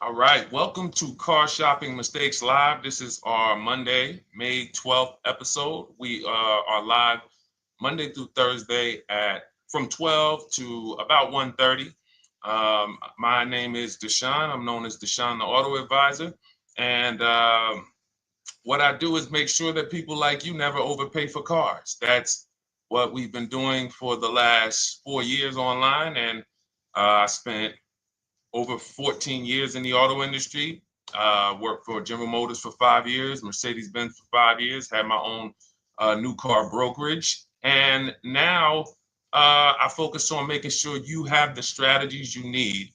All right, welcome to Car Shopping Mistakes Live. This is our Monday, May 12th episode. We are live Monday through Thursday at from 12 to about 1:30. My name is Deshone. I'm known as Deshone the Auto Advisor. And what I do is make sure that people like you never overpay for cars. That's what we've been doing for the last 4 years online. And I spent over 14 years in the auto industry. Worked for General Motors for 5 years, Mercedes-Benz for 5 years, had my own new car brokerage. And now I focus on making sure you have the strategies you need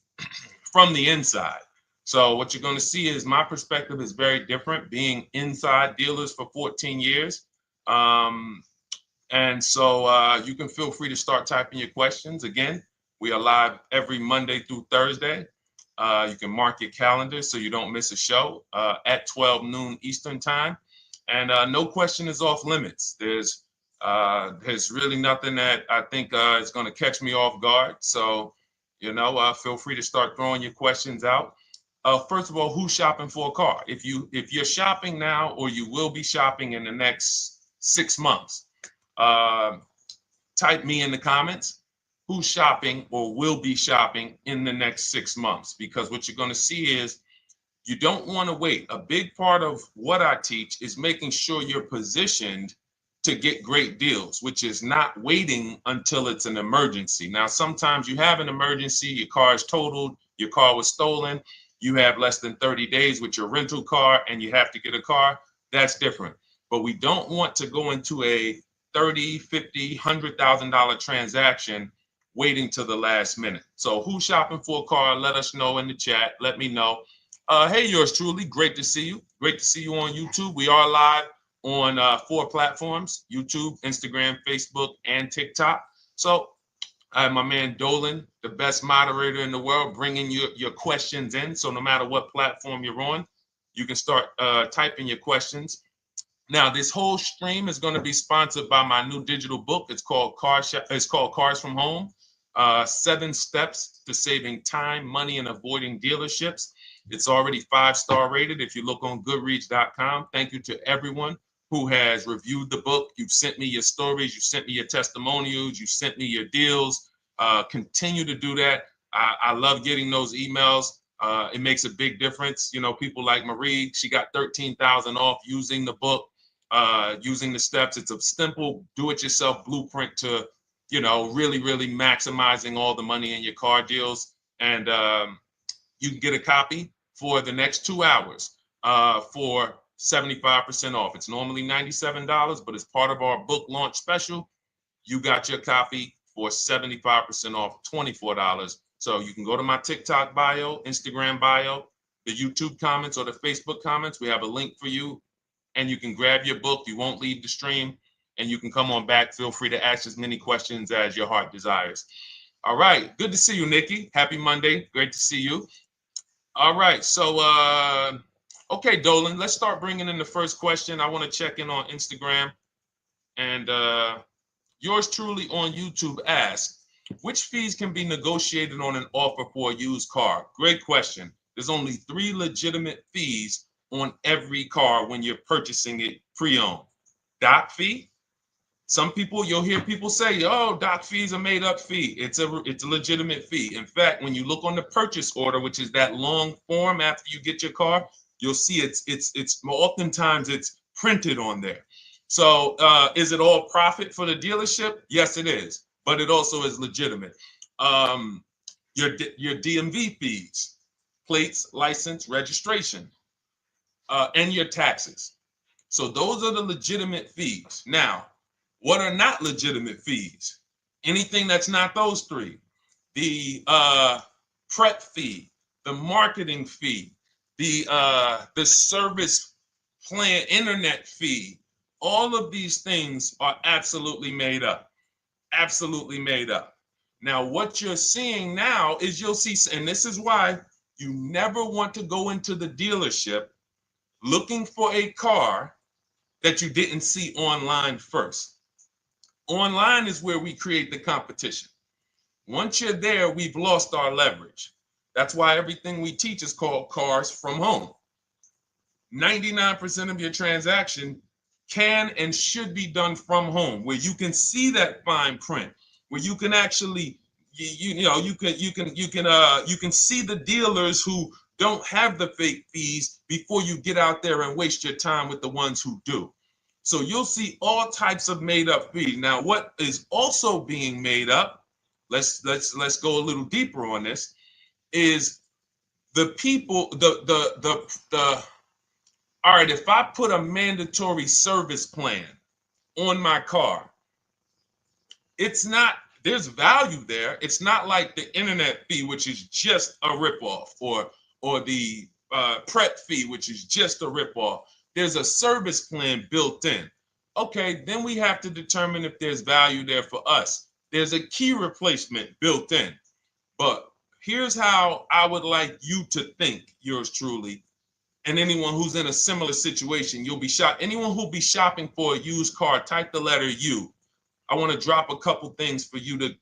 from the inside. So what you're going to see is my perspective is very different, being inside dealers for 14 years. Um, and so you can feel free to start typing your questions. Again, we are live every Monday through Thursday. You can mark your calendar so you don't miss a show at 12 noon Eastern time. And no question is off limits. There's really nothing that I think is going to catch me off guard. So, feel free to start throwing your questions out. First of all, who's shopping for a car? If you're shopping now or you will be shopping in the next 6 months, uh, type me in the comments who's shopping or will be shopping in the next 6 months, because what you're going to see is you don't want to wait. A big part of what I teach is making sure you're positioned to get great deals, which is not waiting until it's an emergency. Now, sometimes you have an emergency, your car is totaled, your car was stolen, you have less than 30 days with your rental car and you have to get a car. That's different. But we don't want to go into a 30, 50, $100,000 transaction waiting to the last minute. So who's shopping for a car? Let us know in the chat. Let me know. Hey, yours truly. Great to see you. Great to see you on YouTube. We are live on 4 platforms: YouTube, Instagram, Facebook, and TikTok. So I have my man Dolan, the best moderator in the world, bringing your questions in. So no matter what platform you're on, you can start typing your questions. Now, this whole stream is going to be sponsored by my new digital book. It's called Cars from Home: 7 Steps to Saving Time, Money, and Avoiding Dealerships. It's already 5-star rated. If you look on Goodreads.com, thank you to everyone who has reviewed the book. You've sent me your stories. You sent me your testimonials. You sent me your deals. Continue to do that. I love getting those emails. It makes a big difference. People like Marie, she got 13,000 off using the book, using the steps. It's a simple do-it-yourself blueprint to, really, really maximizing all the money in your car deals. And you can get a copy for the next 2 hours for 75% off. It's normally $97, but as part of our book launch special, you got your copy for 75% off, $24. So you can go to my TikTok bio, Instagram bio, the YouTube comments, or the Facebook comments. We have a link for you, and you can grab your book. You won't leave the stream, and you can come on back. Feel free to ask as many questions as your heart desires. All right. Good to see you, Nikki. Happy Monday. Great to see you. All right. So, okay, Dolan, let's start bringing in the first question. I want to check in on Instagram. And yours truly on YouTube asks, which fees can be negotiated on an offer for a used car? Great question. There's only 3 legitimate fees on every car when you're purchasing it pre-owned. Doc fee. Some people, you'll hear people say, "Oh, doc fees are made up fee." It's a legitimate fee. In fact, when you look on the purchase order, which is that long form after you get your car, you'll see it's oftentimes it's printed on there. So is it all profit for the dealership? Yes, it is, but it also is legitimate. Um, your DMV fees, plates, license, registration, and your taxes. So those are the legitimate fees. Now, what are not legitimate fees? Anything that's not those 3. The prep fee, the marketing fee, the service plan, internet fee. All of these things are absolutely made up. Absolutely made up. Now, what you're seeing now is you'll see, and this is why you never want to go into the dealership looking for a car that you didn't see online first. Online is where we create the competition. Once you're there, we've lost our leverage. That's why everything we teach is called Cars from Home. 99% of your transaction can and should be done from home, where you can see that fine print, where you can actually you can see the dealers who don't have the fake fees before you get out there and waste your time with the ones who do. So you'll see all types of made up fees. Now, what is also being made up, let's go a little deeper on this, is the people, the all right, if I put a mandatory service plan on my car, it's not, there's value there. It's not like the internet fee, which is just a ripoff, or the prep fee, which is just a ripoff. There's a service plan built in. Okay, then we have to determine if there's value there for us. There's a key replacement built in. But here's how I would like you to think, yours truly, and anyone who's in a similar situation. You'll be shocked. Anyone who'll be shopping for a used car, type the letter U. I want to drop a couple things for you to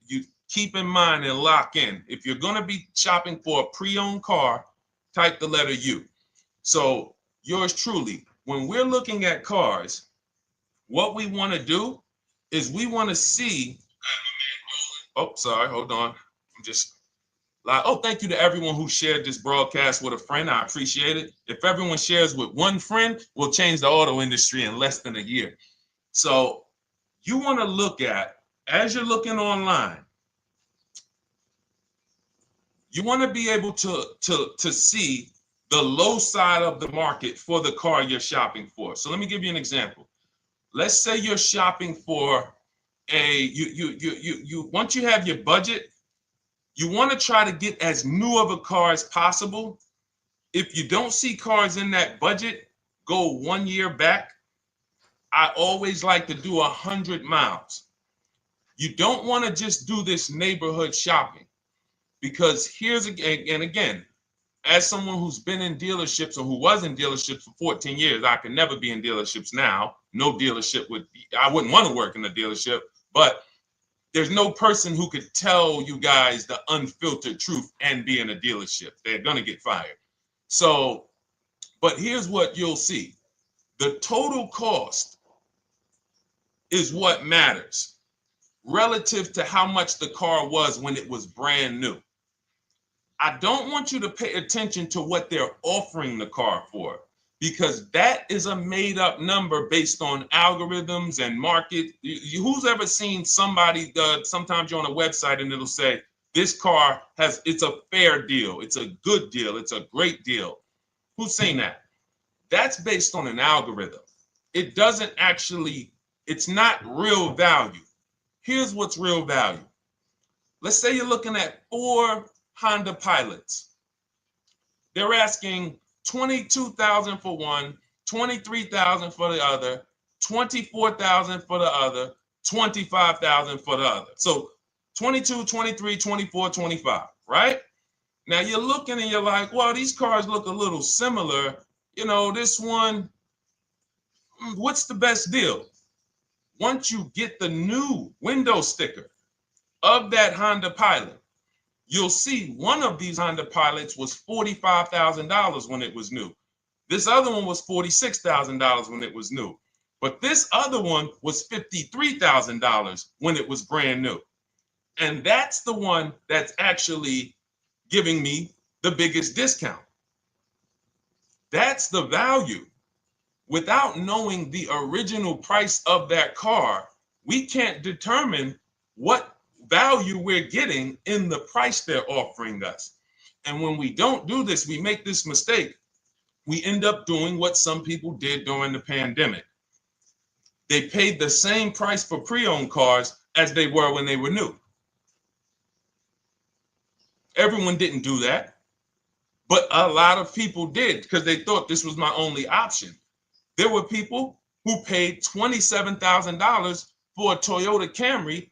keep in mind and lock in. If you're going to be shopping for a pre-owned car, type the letter U. So yours truly, when we're looking at cars, what we want to do is we want to see, oh, sorry, hold on. I'm just, oh, thank you to everyone who shared this broadcast with a friend. I appreciate it. If everyone shares with one friend, we'll change the auto industry in less than a year. So you want to look at, as you're looking online, you want to be able to see the low side of the market for the car you're shopping for. So let me give you an example. Let's say you're shopping for once you have your budget, you want to try to get as new of a car as possible. If you don't see cars in that budget, go 1 year back. I always like to do 100 miles. You don't want to just do this neighborhood shopping, because here's again, as someone who's been in dealerships or who was in dealerships for 14 years, I can never be in dealerships now. No dealership I wouldn't want to work in a dealership, but there's no person who could tell you guys the unfiltered truth and be in a dealership. They're going to get fired. So, but here's what you'll see. The total cost is what matters relative to how much the car was when it was brand new. I don't want you to pay attention to what they're offering the car for, because that is a made up number based on algorithms and market. Who's ever seen somebody, sometimes you're on a website and it'll say, this car it's a fair deal, it's a good deal, it's a great deal. Who's seen that? That's based on an algorithm. It doesn't actually, it's not real value. Here's what's real value. Let's say you're looking at 4 Honda Pilots. They're asking $22,000 for one, $23,000 for the other, $24,000 for the other, $25,000 for the other. So 22, 23, 24, 25, right? Now you're looking and you're like, well, these cars look a little similar. You know, this one, what's the best deal? Once you get the new window sticker of that Honda Pilot, you'll see one of these Honda Pilots was $45,000 when it was new. This other one was $46,000 when it was new. But this other one was $53,000 when it was brand new. And that's the one that's actually giving me the biggest discount. That's the value. Without knowing the original price of that car, we can't determine what value we're getting in the price they're offering us. And when we don't do this, we make this mistake. We end up doing what some people did during the pandemic. They paid the same price for pre-owned cars as they were when they were new. Everyone didn't do that, but a lot of people did because they thought this was my only option. There were people who paid $27,000 for a Toyota Camry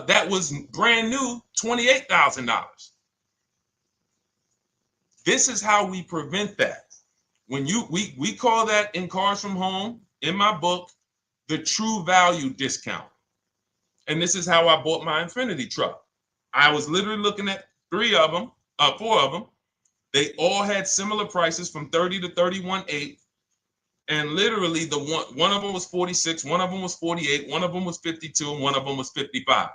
that was brand new, $28,000. This is how we prevent that. When we call that in Cars from Home, in my book, the true value discount. And this is how I bought my Infiniti truck. I was literally looking at 3 of them. 4 of them. They all had similar prices from 30 to 31.8. And literally the one of them was 46, one of them was 48, one of them was 52, and one of them was 55.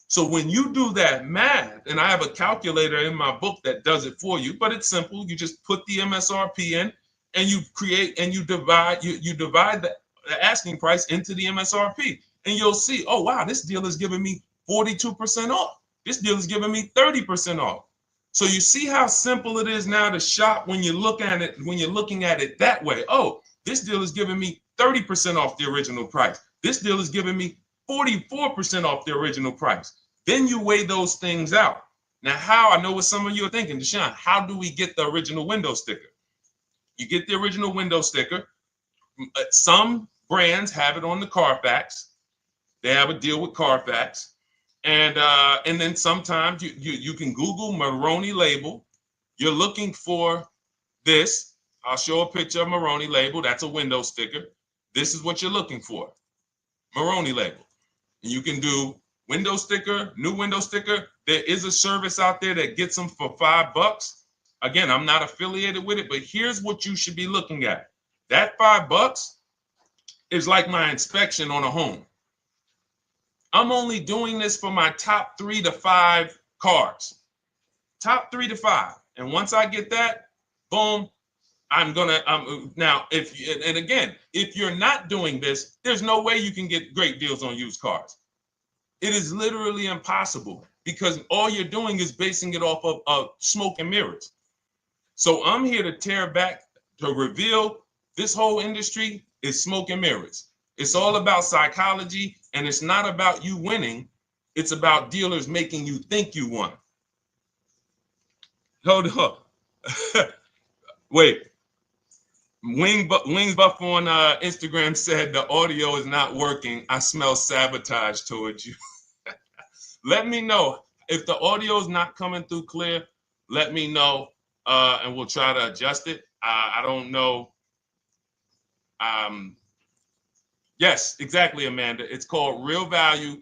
So when you do that math, and I have a calculator in my book that does it for you, but it's simple. You just put the MSRP in and you create and you divide the asking price into the MSRP. And you'll see, oh wow, this deal is giving me 42% off. This deal is giving me 30% off. So you see how simple it is now to shop when you look at it, when you're looking at it that way. Oh, this deal is giving me 30% off the original price. This deal is giving me 44% off the original price. Then you weigh those things out. Now, how, I know what some of you are thinking, Deshone, how do we get the original window sticker? You get the original window sticker. Some brands have it on the Carfax. They have a deal with Carfax. And then sometimes you can Google Maroney label. You're looking for this. I'll show a picture of Maroney label. That's a window sticker. This is what you're looking for. Maroney label. And you can do window sticker, new window sticker. There is a service out there that gets them for $5. Again, I'm not affiliated with it, but here's what you should be looking at. That $5 is like my inspection on a home. I'm only doing this for my top 3 to 5 cars. Top 3 to 5. And once I get that, boom, I'm gonna now if you're not doing this, there's no way you can get great deals on used cars. It is literally impossible because all you're doing is basing it off of smoke and mirrors. So I'm here to tear back, to reveal this whole industry is smoke and mirrors. It's all about psychology, and it's not about you winning. It's about dealers making you think you won. Hold up. Wait. Wings Buff on Instagram said the audio is not working. I smell sabotage towards you. Let me know if the audio is not coming through clear. Let me know, and we'll try to adjust it. I don't know. Yes, exactly, Amanda. It's called real value.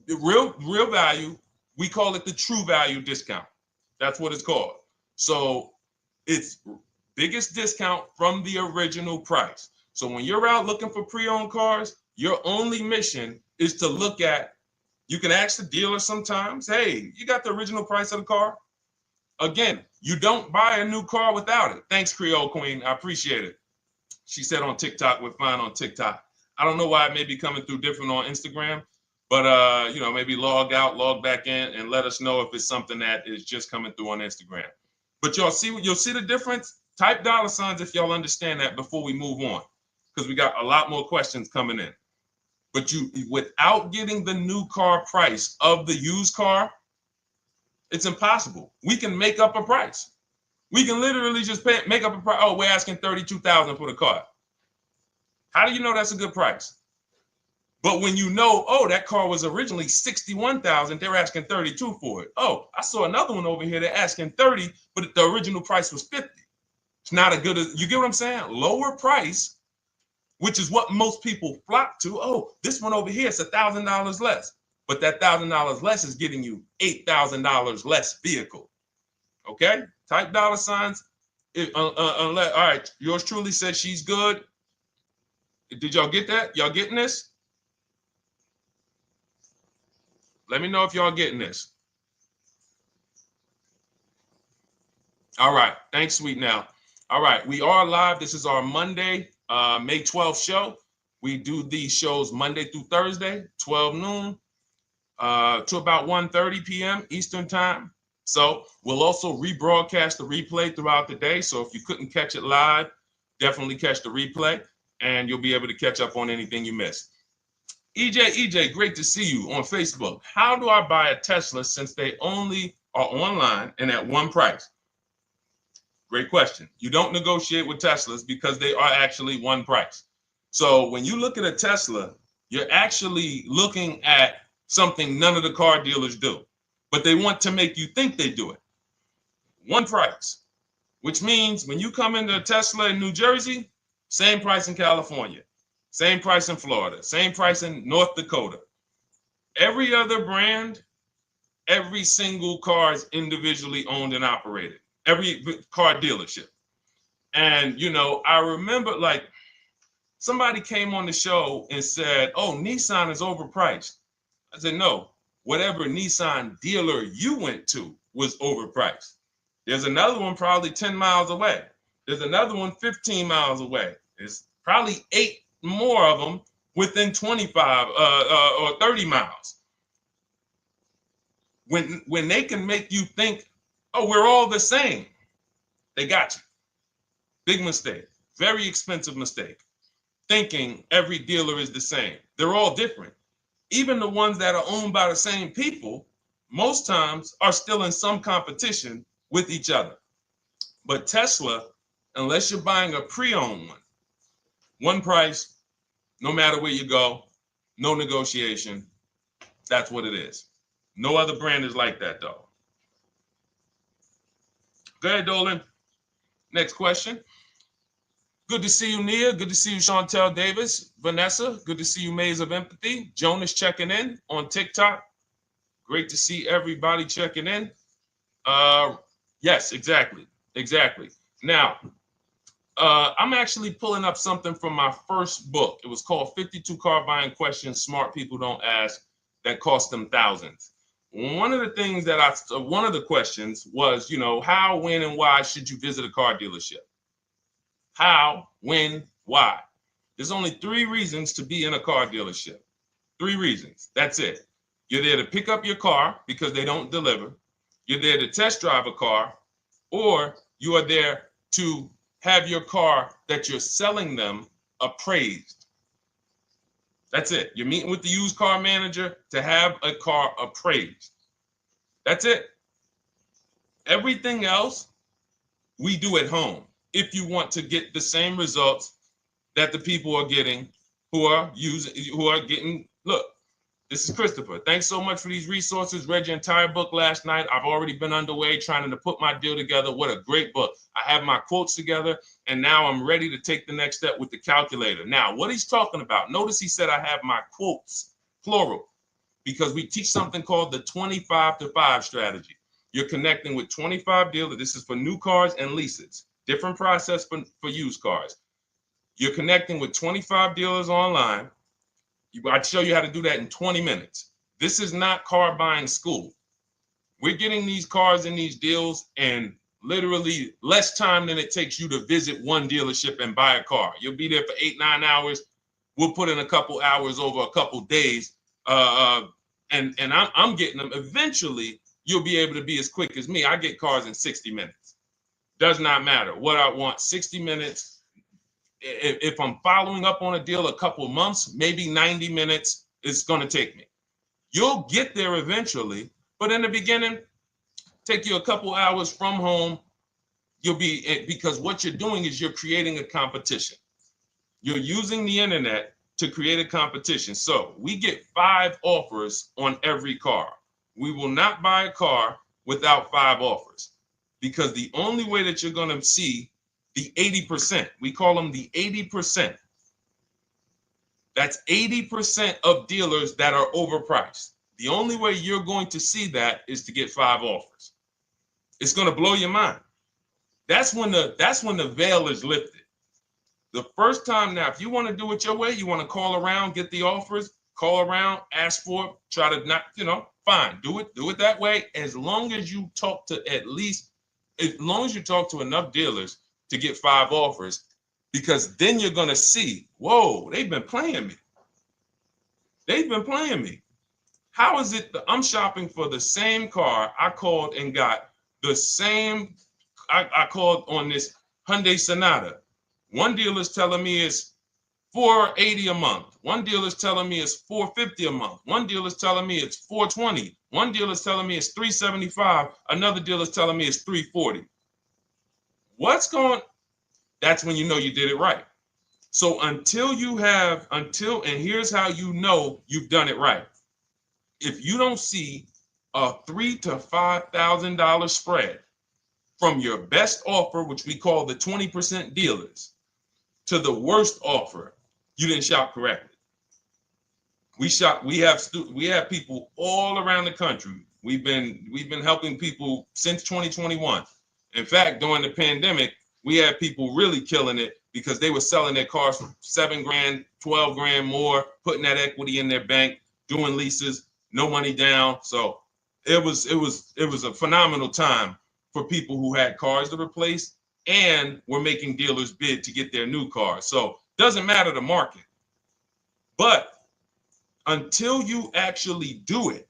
Real value. We call it the true value discount. That's what it's called. So it's biggest discount from the original price. So when you're out looking for pre-owned cars, your only mission is to look at, you can ask the dealer sometimes, hey, you got the original price of the car? Again, you don't buy a new car without it. Thanks, Creole Queen. I appreciate it. She said on TikTok, we're fine on TikTok. I don't know why it may be coming through different on Instagram, but maybe log out, log back in, and let us know if it's something that is just coming through on Instagram. But you'll see the difference. Type $ if y'all understand that before we move on, because we got a lot more questions coming in. But without getting the new car price of the used car, it's impossible. We can make up a price. We can literally just make up a price. Oh, we're asking $32,000 for the car. How do you know that's a good price? But when you know, oh, that car was originally $61,000, they're asking $32,000 for it. Oh, I saw another one over here. They're asking $30,000, but the original price was $50,000. It's not a good, you get what I'm saying? Lower price, which is what most people flock to. Oh, this one over here is $1,000 less. But that $1,000 less is getting you $8,000 less vehicle. Okay? Type $. All right, yours truly said she's good. Did y'all get that? Y'all getting this? Let me know if y'all getting this. All right. Thanks, Sweet Now. All right. We are live. This is our Monday, May 12th show. We do these shows Monday through Thursday, 12 noon to about 1:30 p.m. Eastern time. So we'll also rebroadcast the replay throughout the day. So if you couldn't catch it live, definitely catch the replay, and you'll be able to catch up on anything you missed. EJ, great to see you on Facebook. How do I buy a Tesla since they only are online and at one price? Great question. You don't negotiate with Teslas because they are actually one price. So when you look at a Tesla, you're actually looking at something none of the car dealers do, but they want to make you think they do it. One price, which means when you come into a Tesla in New Jersey, same price in California, same price in Florida, same price in North Dakota. Every other brand Every single car is individually owned and operated. Every car dealership. And, you know, I remember like somebody came on the show and said, oh, Nissan is overpriced. I said, no, whatever Nissan dealer you went to was overpriced. There's another one probably 10 miles away. There's another one 15 miles away. There's probably 8 more of them within 25 or 30 miles. When they can make you think, oh, we're all the same, they got you. Big mistake. Very expensive mistake. Thinking every dealer is the same. They're all different. Even the ones that are owned by the same people, most times are still in some competition with each other. But Tesla, unless you're buying a pre-owned one price, no matter where you go, no negotiation. That's what it is. No other brand is like that, though. Go ahead, Dolan. Next question. Good to see you, Nia. Good to see you, Chantel Davis. Vanessa, good to see you, Maze of Empathy. Jonas checking in on TikTok. Great to see everybody checking in. Yes, exactly. Now, I'm actually pulling up something from my first book. It was called 52 Car Buying Questions Smart People Don't Ask that cost them thousands. One of the questions was, you know, how, when, and why should you visit a car dealership? How, when, why? There's only 3 reasons to be in a car dealership. 3 reasons. That's it. You're there to pick up your car because they don't deliver. You're there to test drive a car, or you are there to have your car that you're selling them appraised. That's it. You're meeting with the used car manager to have a car appraised. That's it. Everything else we do at home if you want to get the same results that the people are getting who are getting. Look, this is Christopher. Thanks so much for these resources. Read your entire book last night. I've already been underway trying to put my deal together. What a great book. I have my quotes together, and now I'm ready to take the next step with the calculator. Now, what he's talking about, notice he said I have my quotes, plural, because we teach something called the 25 to 5 strategy. You're connecting with 25 dealers. This is for new cars and leases. Different process for used cars. You're connecting with 25 dealers online. I'd show you how to do that in 20 minutes. This is not car buying school. We're getting these cars and these deals in literally less time than it takes you to visit one dealership and buy a car. You'll be there for 8-9 hours. We'll put in a couple hours over a couple days. And I'm getting them. Eventually, you'll be able to be as quick as me. I get cars in 60 minutes. Does not matter what I want. 60 minutes. If I'm following up on a deal a couple months, maybe 90 minutes is going to take me. You'll get there eventually, but in the beginning, take you a couple hours from home. Because what you're doing is you're creating a competition. You're using the internet to create a competition. So we get 5 offers on every car. We will not buy a car without 5 offers, because the only way that you're going to see the 80%, we call them the 80%. That's 80% of dealers that are overpriced. The only way you're going to see that is to get 5 offers. It's going to blow your mind. That's when the veil is lifted. The first time, now, if you want to do it your way, you want to call around, get the offers, call around, ask for it, try to not, fine, do it that way. As long as you talk to enough dealers to get 5 offers, because then you're going to see, whoa, they've been playing me. How is it that I'm shopping for the same car? I called and got the same. I called on this Hyundai Sonata. One dealer's telling me it's $480 a month. One dealer's telling me it's $450 a month. One dealer's telling me it's $420. One dealer's telling me it's $375. Another dealer's telling me it's $340. That's when you know you did it right. So and here's how you know you've done it right. If you don't see a $3,000 to $5,000 spread from your best offer, which we call the 20% dealers, to the worst offer, you didn't shop correctly. We have people all around the country. We've been helping people since 2021. In fact, during the pandemic, we had people really killing it because they were selling their cars for 7 grand, 12 grand more, putting that equity in their bank, doing leases, no money down. So it was a phenomenal time for people who had cars to replace and were making dealers bid to get their new cars. So doesn't matter the market. But until you actually do it,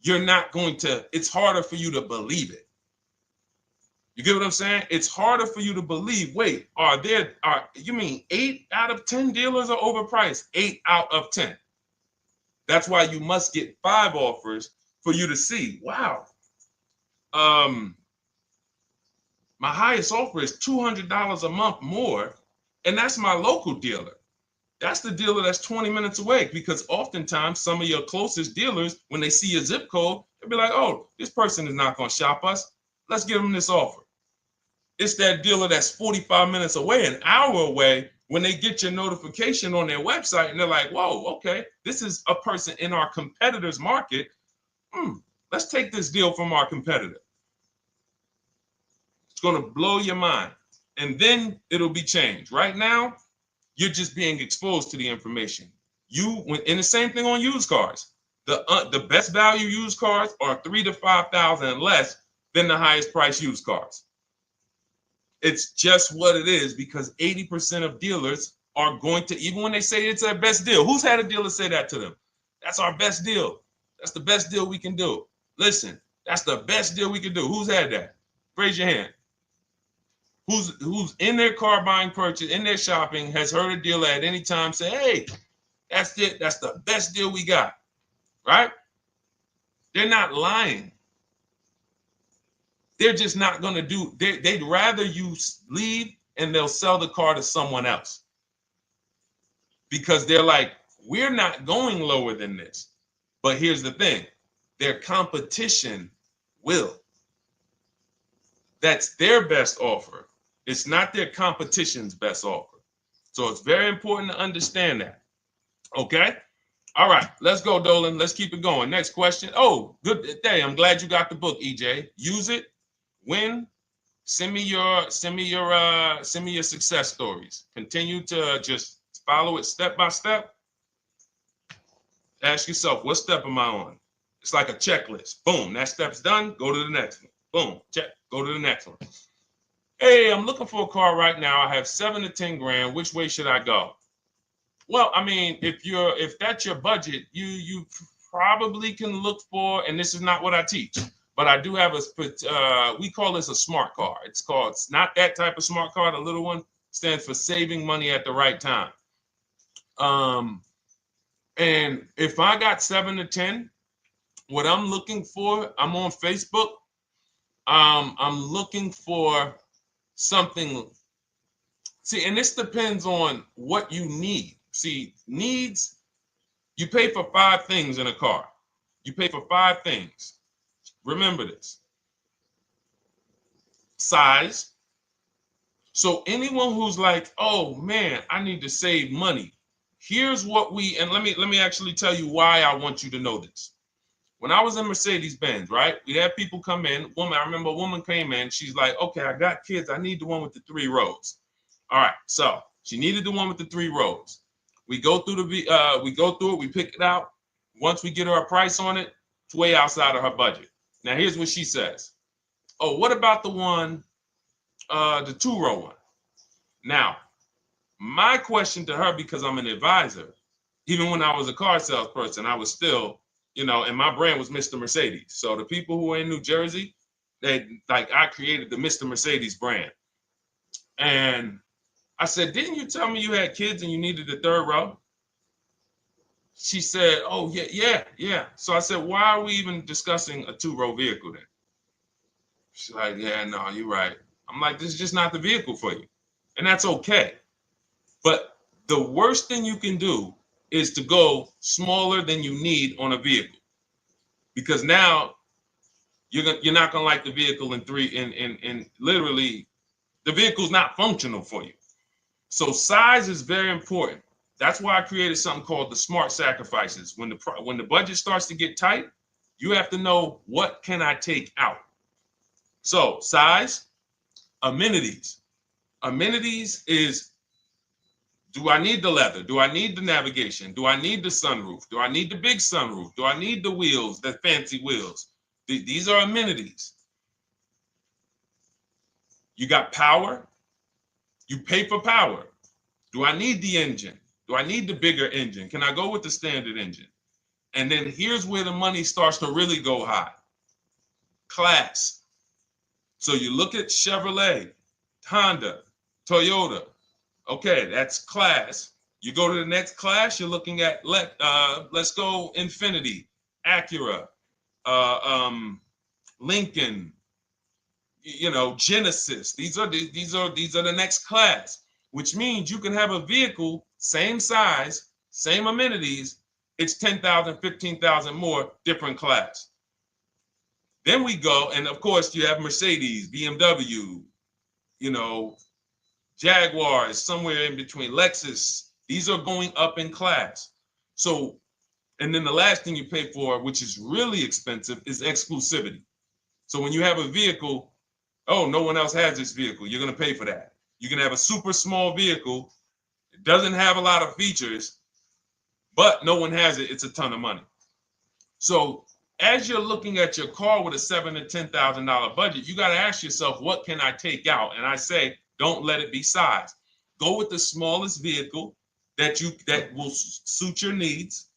you're not going to, it's harder for you to believe it. You get what I'm saying? It's harder for you to believe, wait, you mean 8 out of 10 dealers are overpriced? 8 out of 10. That's why you must get 5 offers for you to see, wow. My highest offer is $200 a month more, and that's my local dealer. That's the dealer that's 20 minutes away, because oftentimes some of your closest dealers, when they see your zip code, they'll be like, oh, this person is not going to shop us. Let's give them this offer. It's that dealer that's 45 minutes away, an hour away, when they get your notification on their website and they're like, whoa, okay, this is a person in our competitor's market. Let's take this deal from our competitor. It's going to blow your mind. And then it'll be changed. Right now, you're just being exposed to the information. And the same thing on used cars. The best value used cars are $3,000 to $5,000 less than the highest price used cars. It's just what it is, because 80% of dealers are going to, even when they say it's their best deal. Who's had a dealer say that to them? That's our best deal. That's the best deal we can do. Listen, that's the best deal we can do. Who's had that? Raise your hand. Who's in their car buying purchase, in their shopping, has heard a dealer at any time say, hey, that's it. That's the best deal we got, right? They're not lying. They're just not going to do, they'd rather you leave and they'll sell the car to someone else, because they're like, we're not going lower than this. But here's the thing, their competition will. That's their best offer. It's not their competition's best offer. So it's very important to understand that. Okay? All right, let's go, Dolan. Let's keep it going. Next question. Oh, good day. I'm glad you got the book, EJ. Use it. Win. Send me your success stories. Continue to just follow it step by step. Ask yourself, what step am I on? It's like a checklist. Boom, that step's done. Go to the next one. Boom, check. Go to the next one. Hey, I'm looking for a car right now. I have 7 to 10 grand. Which way should I go? Well, I mean, if that's your budget, you probably can look for, and this is not what I teach, but I do have we call this a smart car. It's not that type of smart car. The little one stands for saving money at the right time. And if I got 7 to 10, what I'm looking for, I'm on Facebook. I'm looking for something. See, and this depends on what you need. See, needs, you pay for 5 things in a car. You pay for 5 things. Remember this. Size. So anyone who's like, oh man, I need to save money. Here's what and let me actually tell you why I want you to know this. When I was in Mercedes-Benz, right? We had people come in. I remember a woman came in. She's like, okay, I got kids. I need the one with the 3 rows. All right. So she needed the one with the 3 rows. We go through it. We pick it out. Once we get her a price on it, it's way outside of her budget. Now, here's what she says. Oh, what about the one, the 2-row one? Now, my question to her, because I'm an advisor, even when I was a car salesperson, I was still, and my brand was Mr. Mercedes. So the people who are in New Jersey, I created the Mr. Mercedes brand. And I said, didn't you tell me you had kids and you needed the 3rd row? She said, oh, yeah. So I said, why are we even discussing a 2-row vehicle then? She's like, yeah, no, you're right. I'm like, this is just not the vehicle for you. And that's okay. But the worst thing you can do is to go smaller than you need on a vehicle, because now you're not gonna like the vehicle in literally the vehicle's not functional for you. So size is very important. That's why I created something called the smart sacrifices. When the budget starts to get tight, You have to know, what can I take out? So size, amenities. Amenities is, do I need the leather? Do I need the navigation? Do I need the sunroof? Do I need the big sunroof? Do I need the wheels, the fancy wheels? These are amenities. You got power. You pay for power. Do I need the engine? Do I need the bigger engine? Can I go with the standard engine? And then here's where the money starts to really go high. Class. So you look at Chevrolet, Honda, Toyota. Okay, that's class. You go to the next class, you're looking at, let's go Infiniti, Acura, Lincoln, Genesis. These are the next class, which means you can have a vehicle, same size, same amenities. It's 10,000, 15,000 more, different class. Then we go, and of course you have Mercedes, BMW, Jaguars, somewhere in between, Lexus. These are going up in class. So, and then the last thing you pay for, which is really expensive, is exclusivity. So when you have a vehicle, oh, no one else has this vehicle, you're going to pay for that. You can have a super small vehicle, it doesn't have a lot of features, but no one has it, it's a ton of money. So as you're looking at your car with a $7,000 to $10,000 budget, you got to ask yourself, what can I take out? And I say, don't let it be size. Go with the smallest vehicle that will suit your needs,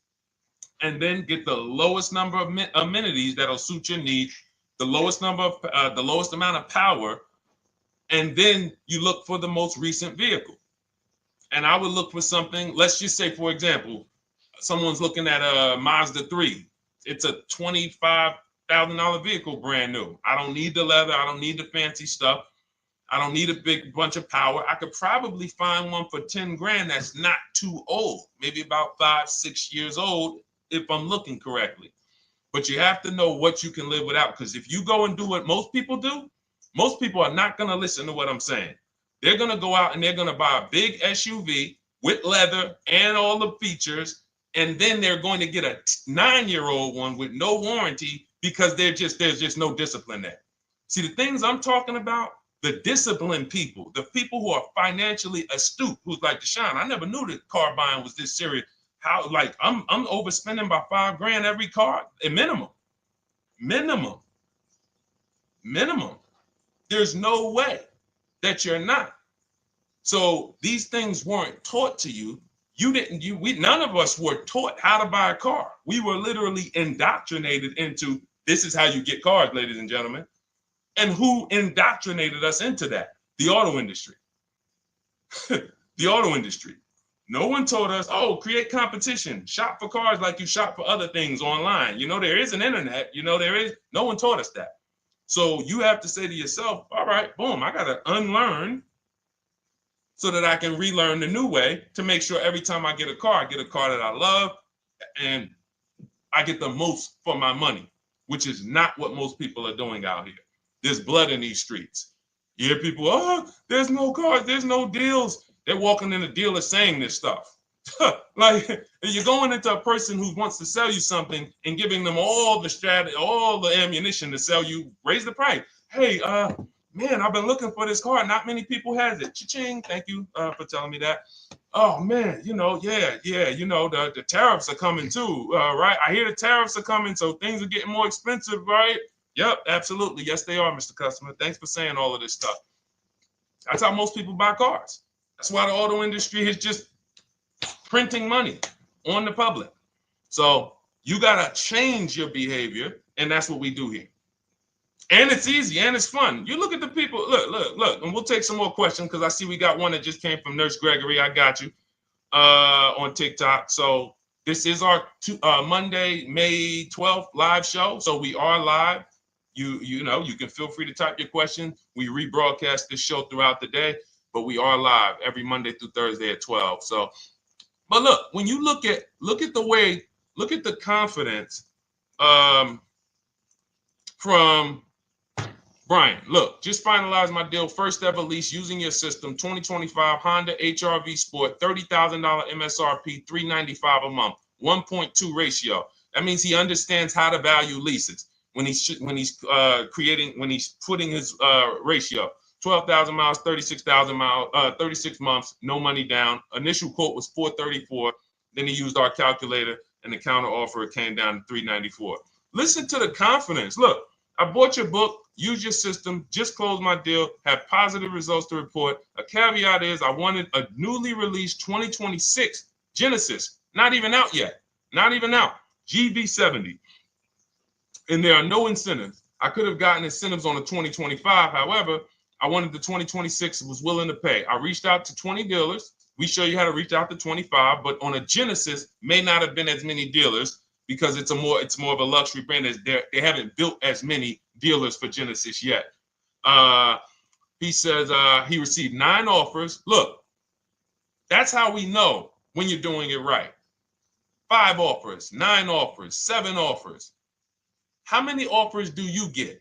and then get the lowest number of amenities that'll suit your needs, the lowest amount of power, and then you look for the most recent vehicle. And I would look for something, let's just say, for example, someone's looking at a Mazda 3. It's a $25,000 vehicle, brand new. I don't need the leather. I don't need the fancy stuff. I don't need a big bunch of power. I could probably find one for 10 grand that's not too old, maybe about 5-6 years old, if I'm looking correctly. But you have to know what you can live without, because if you go and do what most people do, most people are not going to listen to what I'm saying. They're going to go out and they're going to buy a big SUV with leather and all the features, and then they're going to get a 9-year-old one with no warranty because there's just no discipline there. See, the things I'm talking about, the disciplined people, the people who are financially astute, who's like, Deshone, I never knew that car buying was this serious. How, like, I'm overspending by $5 grand every car, a minimum. There's no way that you're not. So these things weren't taught to you. None of us were taught how to buy a car. We were literally indoctrinated into, this is how you get cars, ladies and gentlemen. And who indoctrinated us into that? The auto industry. The auto industry. No one told us, oh, create competition, shop for cars like you shop for other things online. There is an internet, no one taught us that. So you have to say to yourself, all right, boom, I got to unlearn so that I can relearn the new way to make sure every time I get a car that I love and I get the most for my money, which is not what most people are doing out here. There's blood in these streets. You hear people, oh, there's no cars, there's no deals. They're walking in the dealer saying this stuff. Like, you're going into a person who wants to sell you something and giving them all the strategy, all the ammunition to sell you, raise the price. Hey, man, I've been looking for this car. Not many people has it. Cha-ching. Thank you for telling me that. Oh man, the tariffs are coming too, right? I hear the tariffs are coming, so things are getting more expensive, right? Yep, absolutely. Yes, they are, Mr. Customer. Thanks for saying all of this stuff. That's how most people buy cars. That's why the auto industry is just printing money on the public. So you got to change your behavior, and that's what we do here. And it's easy and it's fun. You look at the people, look, and we'll take some more questions because I see we got one that just came from Nurse Gregory. I got you on TikTok. So this is our Monday, May 12th live show. So we are live. You can feel free to type your question. We rebroadcast this show throughout the day, but we are live every Monday through Thursday at 12. So, but look, when you look at the confidence from Brian, look, just finalized my deal. First ever lease using your system, 2025 Honda HR-V Sport, $30,000 MSRP, $395 a month, 1.2 ratio. That means he understands how to value leases when he's putting his ratio. 12,000 miles, 36,000 miles, 36 months, no money down. Initial quote was 434. Then he used our calculator, and the counter offer came down to 394. Listen to the confidence. Look, I bought your book, use your system, just closed my deal, have positive results to report. A caveat is I wanted a newly released 2026 Genesis, not even out yet, not even out, GV70. And there are no incentives. I could have gotten incentives on the 2025. However, I wanted the 2026, was willing to pay. I reached out to 20 dealers. We show you how to reach out to 25, but on a Genesis, may not have been as many dealers because it's more of a luxury brand. As they haven't built as many dealers for Genesis yet. He says he received 9 offers. Look, that's how we know when you're doing it right. 5 offers, 9 offers, 7 offers. How many offers do you get?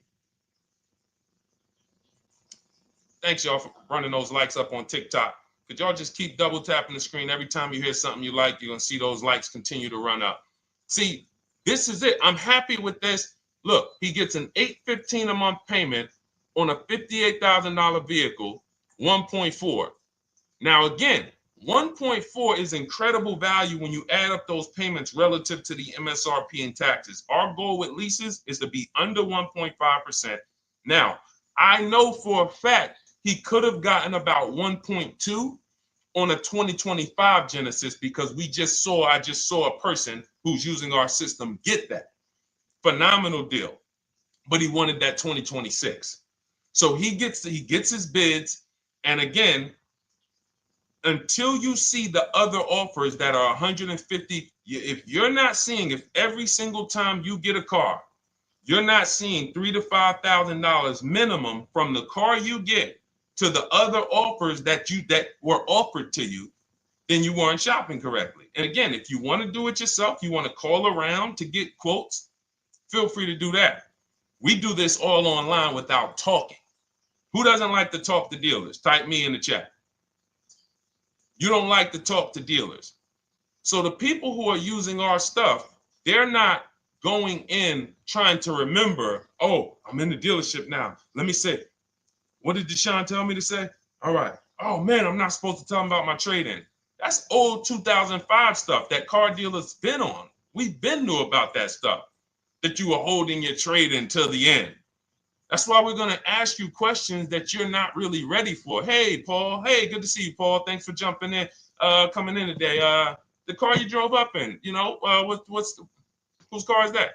Thanks, y'all, for running those likes up on TikTok. Could y'all just keep double tapping the screen every time you hear something you like? You're going to see those likes continue to run up. See, this is it. I'm happy with this. Look, he gets an $815 a month payment on a $58,000 vehicle, 1.4. Now, again, 1.4 is incredible value when you add up those payments relative to the MSRP and taxes. Our goal with leases is to be under 1.5%. Now, I know for a fact he could have gotten about 1.2 on a 2025 Genesis because I just saw a person who's using our system get that. Phenomenal deal. But he wanted that 2026. So he gets his bids. And again, until you see the other offers that are 150, if every single time you get a car, you're not seeing $3,000 to $5,000 minimum from the car you get to the other offers that were offered to you, then you weren't shopping correctly. And again, if you want to do it yourself, you want to call around to get quotes, feel free to do that. We do this all online without talking. Who doesn't like to talk to dealers? Type me in the chat. You don't like to talk to dealers. So the people who are using our stuff, they're not going in trying to remember, oh, I'm in the dealership now. Let me say, what did Deshone tell me to say? All right. Oh, man, I'm not supposed to tell them about my trade-in. That's old 2005 stuff that car dealers been on. We've been knew about that stuff, that you were holding your trade-in till the end. That's why we're going to ask you questions that you're not really ready for. Hey, Paul. Hey, good to see you, Paul. Thanks for jumping in, coming in today. The car you drove up in, whose car is that?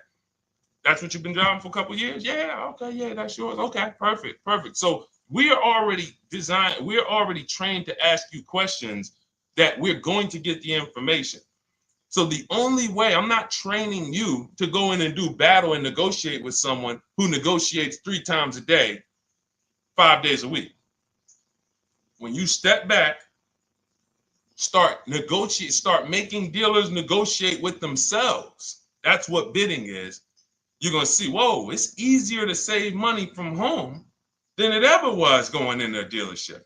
That's what you've been driving for a couple of years? Yeah, okay, yeah, that's yours. Okay, perfect. So we are already trained to ask you questions that we're going to get the information. So the only way, I'm not training you to go in and do battle and negotiate with someone who negotiates 3 times a day, 5 days a week. When you step back, start making dealers negotiate with themselves. That's what bidding is. You're going to see, whoa, it's easier to save money from home than it ever was going in a dealership.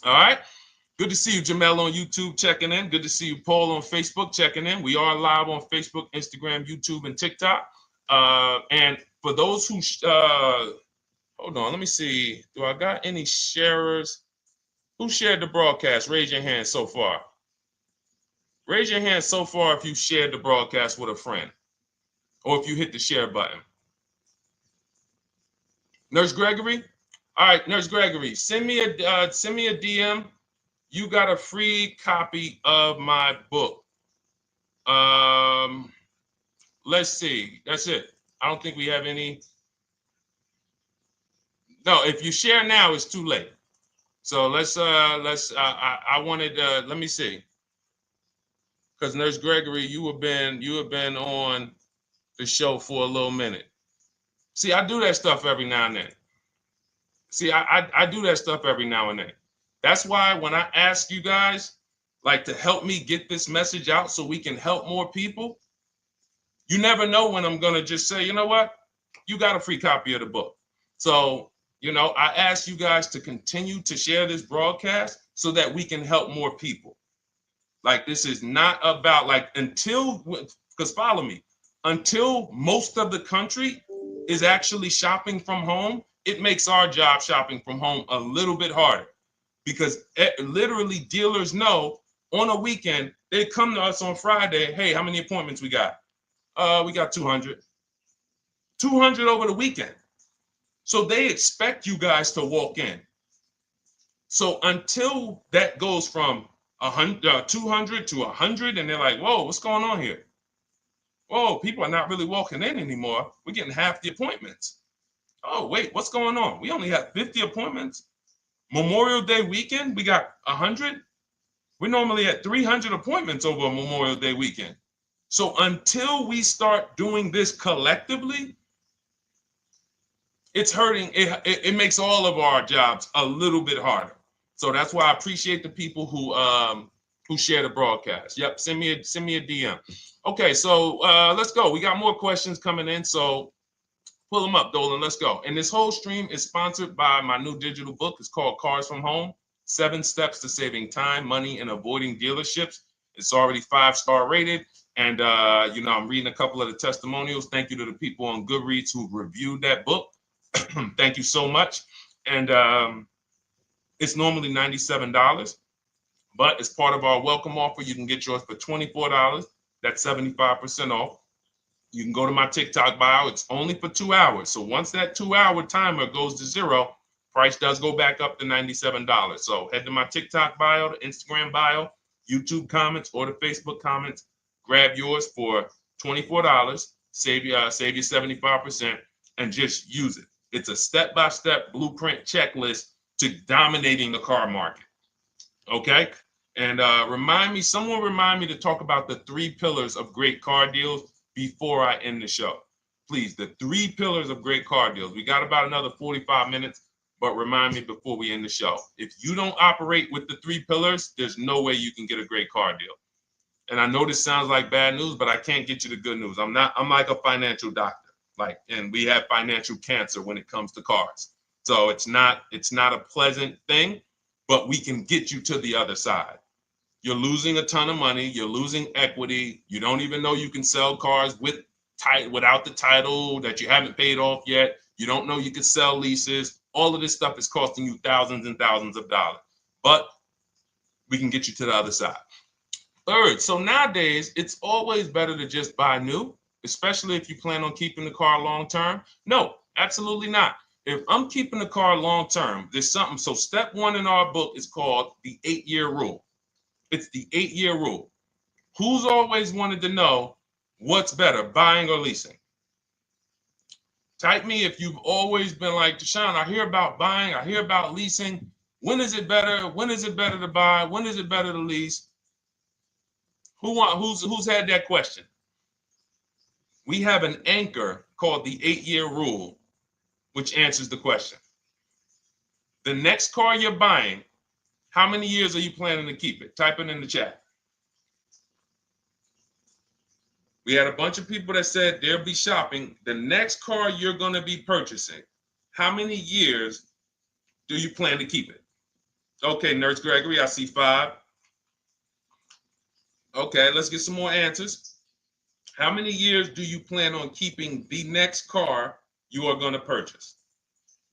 All right. Good to see you, Jamel, on YouTube checking in. Good to see you, Paul, on Facebook checking in. We are live on Facebook, Instagram, YouTube, and TikTok. And for those who, hold on, let me see. Do I got any sharers? Who shared the broadcast? Raise your hand so far. Raise your hand so far if you shared the broadcast with a friend or if you hit the share button. Nurse Gregory? All right, Nurse Gregory, send me a DM. You got a free copy of my book. Let's see. That's it. I don't think we have any. No, if you share now, it's too late. So I wanted let me see. Because Nurse Gregory, you have been on the show for a little minute. See, I do that stuff every now and then. I do that stuff every now and then. That's why when I ask you guys, like, to help me get this message out so we can help more people, you never know when I'm going to just say, you know what? You got a free copy of the book. So, I ask you guys to continue to share this broadcast so that we can help more people. Like, this is not about, because follow me. until most of the country is actually shopping from home, it makes our job shopping from home a little bit harder, because literally dealers know on a weekend, they come to us on Friday, hey, how many appointments we got? We got 200. 200 over the weekend. So they expect you guys to walk in. So until that goes from 200 to 100, and they're like, whoa, what's going on here? Whoa, people are not really walking in anymore. We're getting half the appointments. Oh, wait, what's going on? We only have 50 appointments. Memorial Day weekend, we got 100. We're normally at 300 appointments over a Memorial Day weekend. So until we start doing this collectively, it's hurting. It makes all of our jobs a little bit harder. So that's why I appreciate the people who share the broadcast. Yep, send me a DM. Okay, so let's go. We got more questions coming in, so pull them up, Dolan. Let's go. And this whole stream is sponsored by my new digital book. It's called Cars from Home: 7 Steps to Saving Time, Money, and Avoiding Dealerships. It's already 5-star rated. And, I'm reading a couple of the testimonials. Thank you to the people on Goodreads who reviewed that book. Thank you so much. And it's normally $97, but as part of our welcome offer, you can get yours for $24. That's 75% off. You can go to my TikTok bio. It's only for 2 hours. So once that 2-hour timer goes to zero, price does go back up to $97. So head to my TikTok bio, the Instagram bio, YouTube comments, or the Facebook comments. Grab yours for $24. Save you 75%, and just use it. It's a step-by-step blueprint checklist to dominating the car market. Okay? And someone remind me to talk about the 3 pillars of great car deals before I end the show. Please, the 3 pillars of great car deals. We got about another 45 minutes, but remind me before we end the show. If you don't operate with the 3 pillars, there's no way you can get a great car deal. And I know this sounds like bad news, but I can't get you the good news. I'm like a financial doctor. And we have financial cancer when it comes to cars. So it's not a pleasant thing, but we can get you to the other side. You're losing a ton of money. You're losing equity. You don't even know you can sell cars without the title that you haven't paid off yet. You don't know you can sell leases. All of this stuff is costing you thousands and thousands of dollars, but we can get you to the other side. Third, so nowadays, it's always better to just buy new, especially if you plan on keeping the car long term. No, absolutely not. If I'm keeping the car long term, there's something. So step 1 in our book is called the 8-year rule. It's the 8-year rule. Who's always wanted to know what's better, buying or leasing? Type me if you've always been like, Deshone, I hear about buying, I hear about leasing. When is it better? When is it better to buy? When is it better to lease? Who's had that question? We have an anchor called the 8-year rule, which answers the question. The next car you're buying, how many years are you planning to keep it? Type it in the chat. We had a bunch of people that said they'll be shopping. The next car you're going to be purchasing, how many years do you plan to keep it? Okay, Nurse Gregory, I see 5. Okay, let's get some more answers. How many years do you plan on keeping the next car you are going to purchase?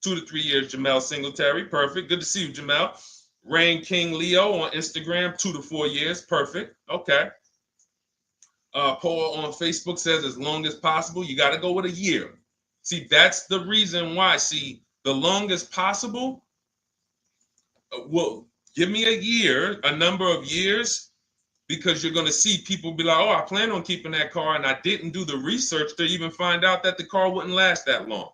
2 to 3 years, Jamel Singletary. Perfect. Good to see you, Jamel. Rain King Leo on Instagram, 2 to 4 years. Perfect. Okay. Paul on Facebook says as long as possible. You got to go with a year. See, that's the reason why. See, the longest possible, well, give me a year, a number of years, because you're going to see people be like, oh, I plan on keeping that car, and I didn't do the research to even find out that the car wouldn't last that long.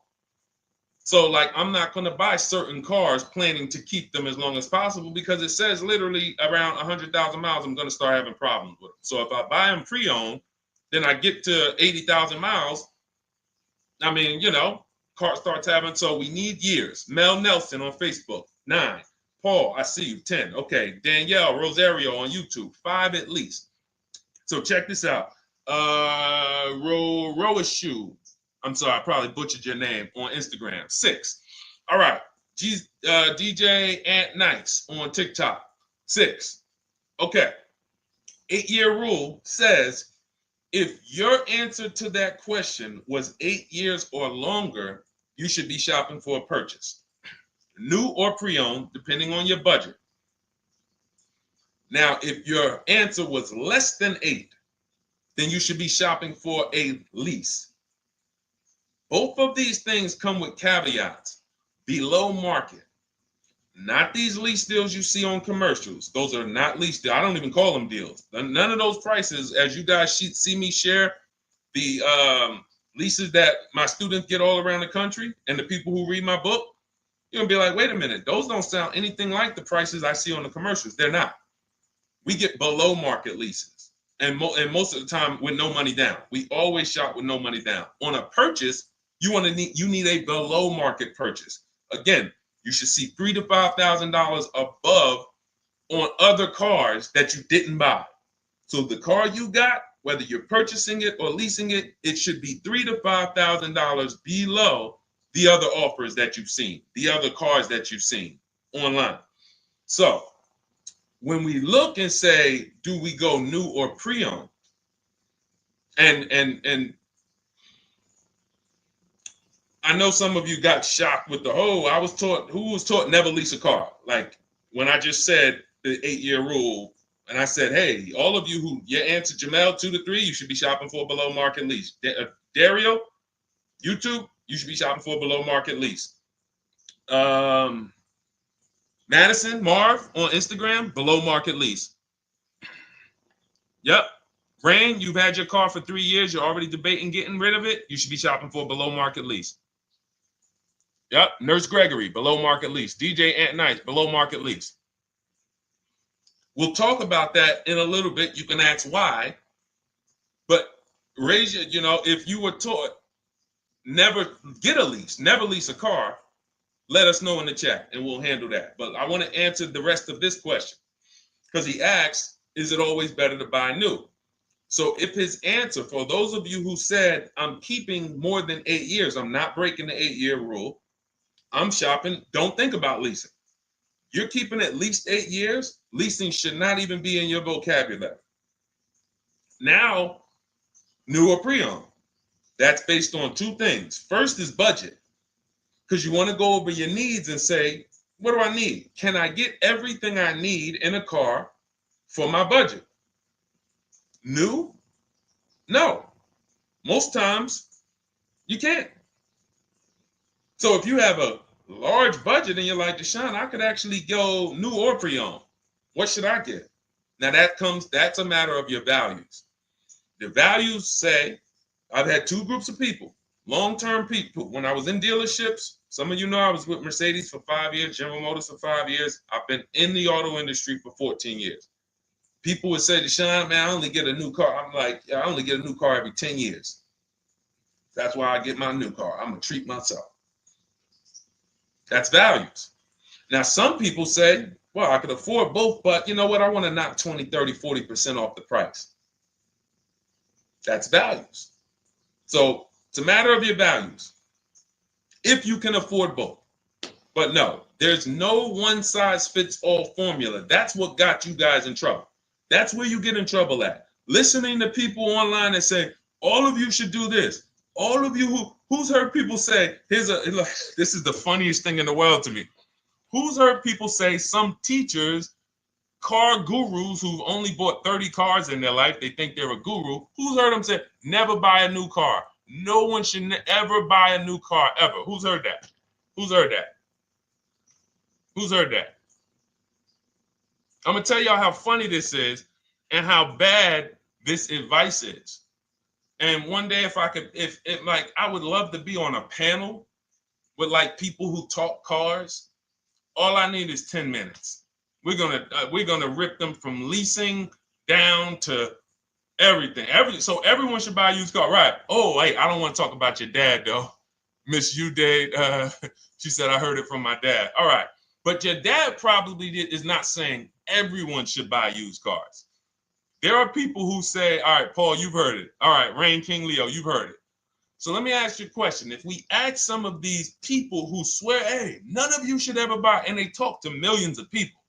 So, I'm not going to buy certain cars planning to keep them as long as possible, because it says literally around 100,000 miles, I'm going to start having problems with them. So if I buy them pre-owned, then I get to 80,000 miles. I mean, car starts having, so we need years. Mel Nelson on Facebook, 9. Paul, I see you, 10. Okay, Danielle Rosario on YouTube, 5 at least. So check this out. Roashu, I'm sorry, I probably butchered your name, on Instagram, 6. All right, DJ Ant Nice on TikTok, 6. Okay, 8-year rule says If your answer to that question was 8 years or longer, you should be shopping for a purchase, new or pre-owned, depending on your budget. Now, if your answer was less than 8, then you should be shopping for a lease. Both of these things come with caveats. Below market. Not these lease deals you see on commercials. Those are not lease deals. I don't even call them deals. None of those prices, as you guys see me share the leases that my students get all around the country and the people who read my book, you're going to be like, wait a minute. Those don't sound anything like the prices I see on the commercials. They're not. We get below market leases. And most of the time with no money down. We always shop with no money down. On a purchase, you need a below market purchase. Again, you should see $3,000 to $5,000 above on other cars that you didn't buy. So the car you got, whether you're purchasing it or leasing it, it should be $3,000 to $5,000 below the other offers that you've seen, the other cars that you've seen online. So when we look and say, do we go new or pre-owned? And I know some of you got shocked with who was taught never lease a car. Like when I just said the 8-year rule, and I said, hey, all of you who your answer Jamel 2 to 3, you should be shopping for a below market lease. Dario, YouTube, you should be shopping for a below market lease. Madison, Marv on Instagram, below market lease. Yep. Rain, you've had your car for 3 years. You're already debating getting rid of it. You should be shopping for a below market lease. Yep. Nurse Gregory, below market lease. DJ Ant Nice, below market lease. We'll talk about that in a little bit. You can ask why. But raise your, if you were taught never get a lease, never lease a car, let us know in the chat and we'll handle that. But I want to answer the rest of this question because he asks, is it always better to buy new? So if his answer, for those of you who said, I'm keeping more than 8 years, I'm not breaking the 8-year rule, I'm shopping, don't think about leasing. You're keeping at least 8 years, leasing should not even be in your vocabulary. Now, new or pre-owned. That's based on 2 things. First is budget, because you want to go over your needs and say, what do I need? Can I get everything I need in a car for my budget? New? No. Most times, you can't. So if you have a large budget and you're like, Deshone, I could actually go new or pre-owned. What should I get? Now that's a matter of your values. The values say, I've had 2 groups of people, long-term people. When I was in dealerships, some of you know I was with Mercedes for 5 years, General Motors for 5 years. I've been in the auto industry for 14 years. People would say, Deshone, man, I only get a new car. I'm like, yeah, I only get a new car every 10 years. That's why I get my new car. I'm going to treat myself. That's values. Now, some people say, well, I could afford both, but you know what? I want to knock 20, 30, 40% off the price. That's values. So it's a matter of your values. If you can afford both. But no, there's no one-size-fits-all formula. That's what got you guys in trouble. That's where you get in trouble at. Listening to people online and say, all of you should do this. All of you who's heard people say, this is the funniest thing in the world to me. Who's heard people say, some teachers, car gurus who've only bought 30 cars in their life, they think they're a guru. Who's heard them say, never buy a new car? No one should ever buy a new car, ever. Who's heard that? Who's heard that? Who's heard that? I'm going to tell y'all how funny this is and how bad this advice is. And one day, if I would love to be on a panel with like people who talk cars. All I need is 10 minutes. We're gonna rip them from leasing down to everything. So everyone should buy a used car, right? Oh, wait, I don't want to talk about your dad though, Miss Uday. She said I heard it from my dad. All right, but your dad probably is not saying everyone should buy used cars. There are people who say, all right, Paul, you've heard it. All right, Rain King Leo, you've heard it. So let me ask you a question. If we ask some of these people who swear, hey, none of you should ever buy, and they talk to millions of people,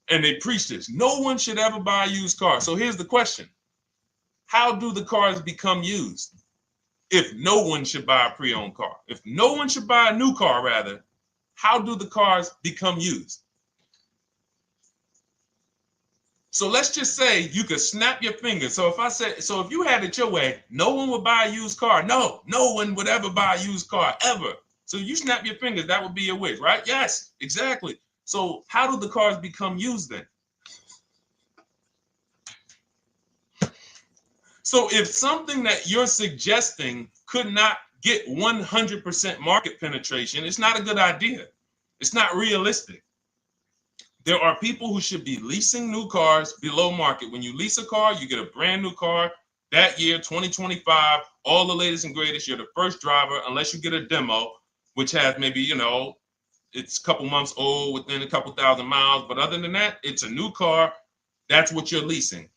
and they preach this, no one should ever buy a used car. So here's the question. how do the cars become used? If no one should buy a pre-owned car, if no one should buy a new car, rather, how do the cars become used? So let's just say you could snap your fingers. So if you had it your way, no one would buy a used car. No one would ever buy a used car, ever. So you snap your fingers, that would be your wish, right? Yes, exactly. So how do the cars become used then? So if something that you're suggesting could not get 100% market penetration, it's not a good idea. It's not realistic. There are people who should be leasing new cars below market. When you lease a car, you get a brand new car that year, 2025, all the latest and greatest. You're the first driver, unless you get a demo, which has maybe, it's a couple months old, within a couple thousand miles. But other than that, it's a new car. That's what you're leasing.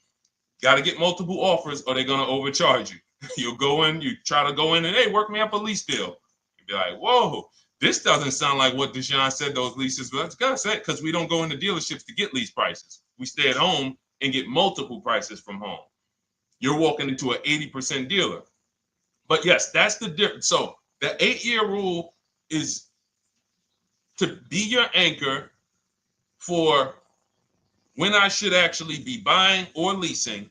Got to get multiple offers or they're going to overcharge you. You'll go in, you try to go in and, hey, work me up a lease deal. You'll be like, whoa, this doesn't sound like what Deshone said those leases were. That's gotta say, because we don't go into dealerships to get lease prices. We stay at home and get multiple prices from home. You're walking into an 80% dealer. But yes, that's the difference. So the 8-year rule is to be your anchor for when I should actually be buying or leasing.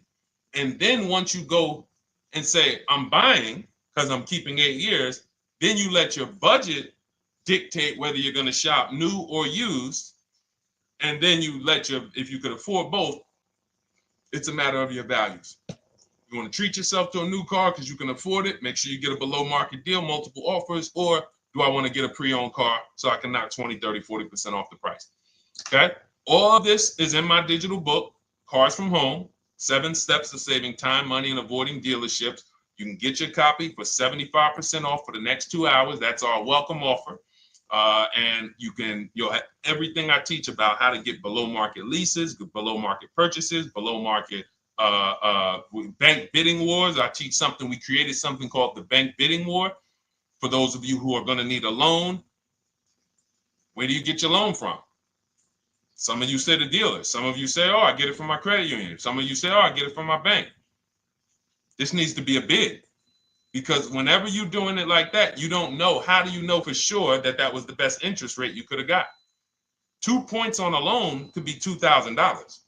And then once you go and say, I'm buying because I'm keeping 8 years, then you let your budget dictate whether you're going to shop new or used. And then you if you could afford both, it's a matter of your values. You want to treat yourself to a new car because you can afford it, make sure you get a below market deal, multiple offers, or do I want to get a pre-owned car so I can knock 20, 30, 40% off the price? Okay. All of this is in my digital book, Cars from Home, 7 Steps to Saving Time, Money, and Avoiding Dealerships. You can get your copy for 75% off for the next 2 hours. That's our welcome offer. And you'll have everything I teach about how to get below market leases, below market purchases, below market bank bidding wars. We created something called the bank bidding war. For those of you who are going to need a loan, where do you get your loan from? Some of you say the dealer. Some of you say, oh, I get it from my credit union. Some of you say, oh, I get it from my bank. This needs to be a bid. Because whenever you're doing it like that, you don't know. How do you know for sure that that was the best interest rate you could have got? 2 points on a loan could be $2,000.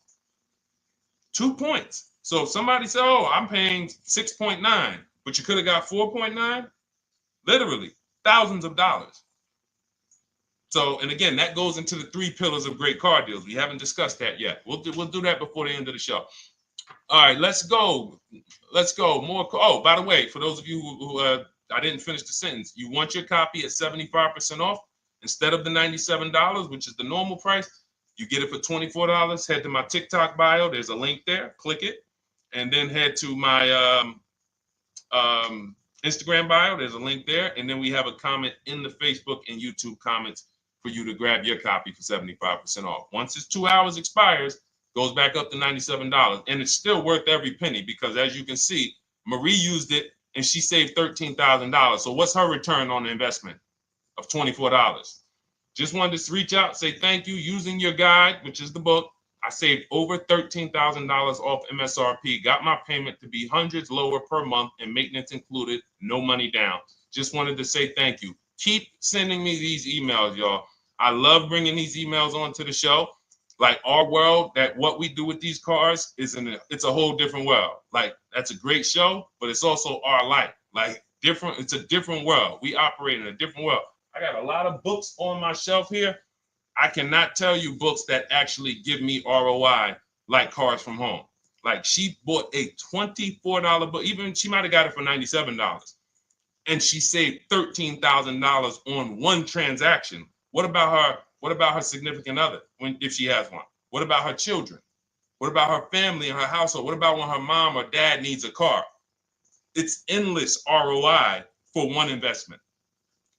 2 points. So if somebody said, oh, I'm paying 6.9, but you could have got 4.9, literally thousands of dollars. So, and again, that goes into the 3 pillars of great car deals. We haven't discussed that yet. We'll do that before the end of the show. All right, let's go. More. Oh, by the way, for those of you who I didn't finish the sentence, you want your copy at 75% off instead of the $97, which is the normal price. You get it for $24. Head to my TikTok bio. There's a link there. Click it, and then head to my Instagram bio. There's a link there, and then we have a comment in the Facebook and YouTube comments for you to grab your copy for 75% off. Once it's 2 hours expires, goes back up to $97, and it's still worth every penny because, as you can see, Marie used it and she saved $13,000. So what's her return on the investment of $24? Just wanted to reach out, say thank you. Using your guide, which is the book, I saved over $13,000 off MSRP, got my payment to be hundreds lower per month and maintenance included, no money down. Just wanted to say thank you. Keep sending me these emails, y'all. I love bringing these emails onto the show. Like our world, that what we do with these cars it's a whole different world. Like that's a great show, but it's also our life. Like different, it's a different world. We operate in a different world. I got a lot of books on my shelf here. I cannot tell you books that actually give me ROI like Cars from Home. Like she bought a $24 book, even she might have got it for $97. And she saved $13,000 on one transaction. What about her? What about her significant other if she has one? What about her children? What about her family and her household? What about when her mom or dad needs a car? It's endless ROI for one investment.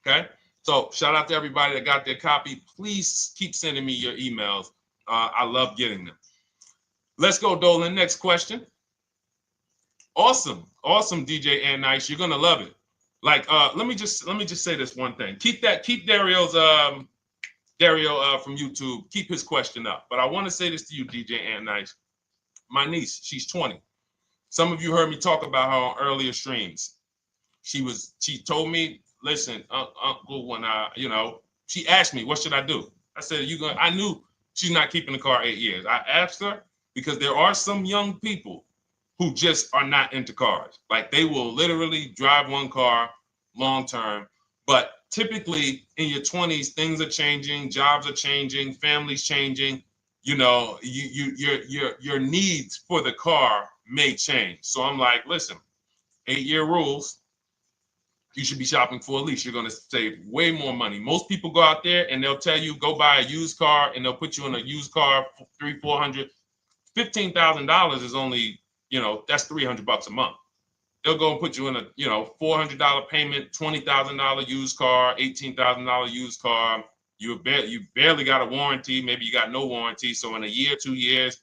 Okay. So shout out to everybody that got their copy. Please keep sending me your emails. I love getting them. Let's go, Dolan. Next question. Awesome, DJ and Nice. You're gonna love it. Like, let me just say this one thing. Keep Dario's Dario from YouTube. Keep his question up. But I want to say this to you, DJ and Nice. My niece, she's 20. Some of you heard me talk about her on earlier streams. She told me, listen, Uncle, when she asked me, what should I do? I said, I knew she's not keeping the car 8 years. I asked her because there are some young people who just are not into cars. Like they will literally drive one car long term. But typically in your 20s, things are changing, jobs are changing, families changing. Your needs for the car may change. So I'm like, listen, 8-year rules. You should be shopping for a lease. You're going to save way more money. Most people go out there and they'll tell you go buy a used car, and they'll put you in a used car for $300, $400, $15,000 is only, that's $300 a month. They'll go and put you in a, $400 payment, $20,000 used car, $18,000 used car. You barely got a warranty. Maybe you got no warranty. So in a year, 2 years,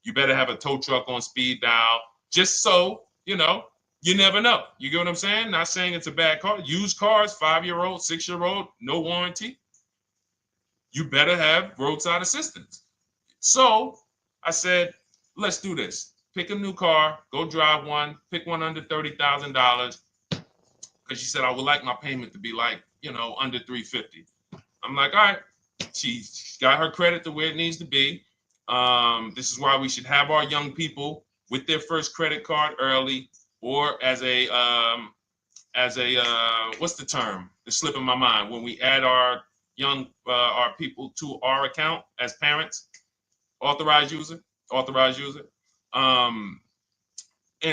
you better have a tow truck on speed dial, just so, you never know. You get what I'm saying? Not saying it's a bad car. Used cars, 5-year-old, 6-year-old, no warranty. You better have roadside assistance. So I said, let's do this. Pick a new car, go drive one, pick one under $30,000. Because she said, I would like my payment to be like, under $350. I'm like, all right. She's got her credit to where it needs to be. This is why we should have our young people with their first credit card early, or as a what's the term? It's slipping my mind. When we add our our people to our account as parents, authorized user. And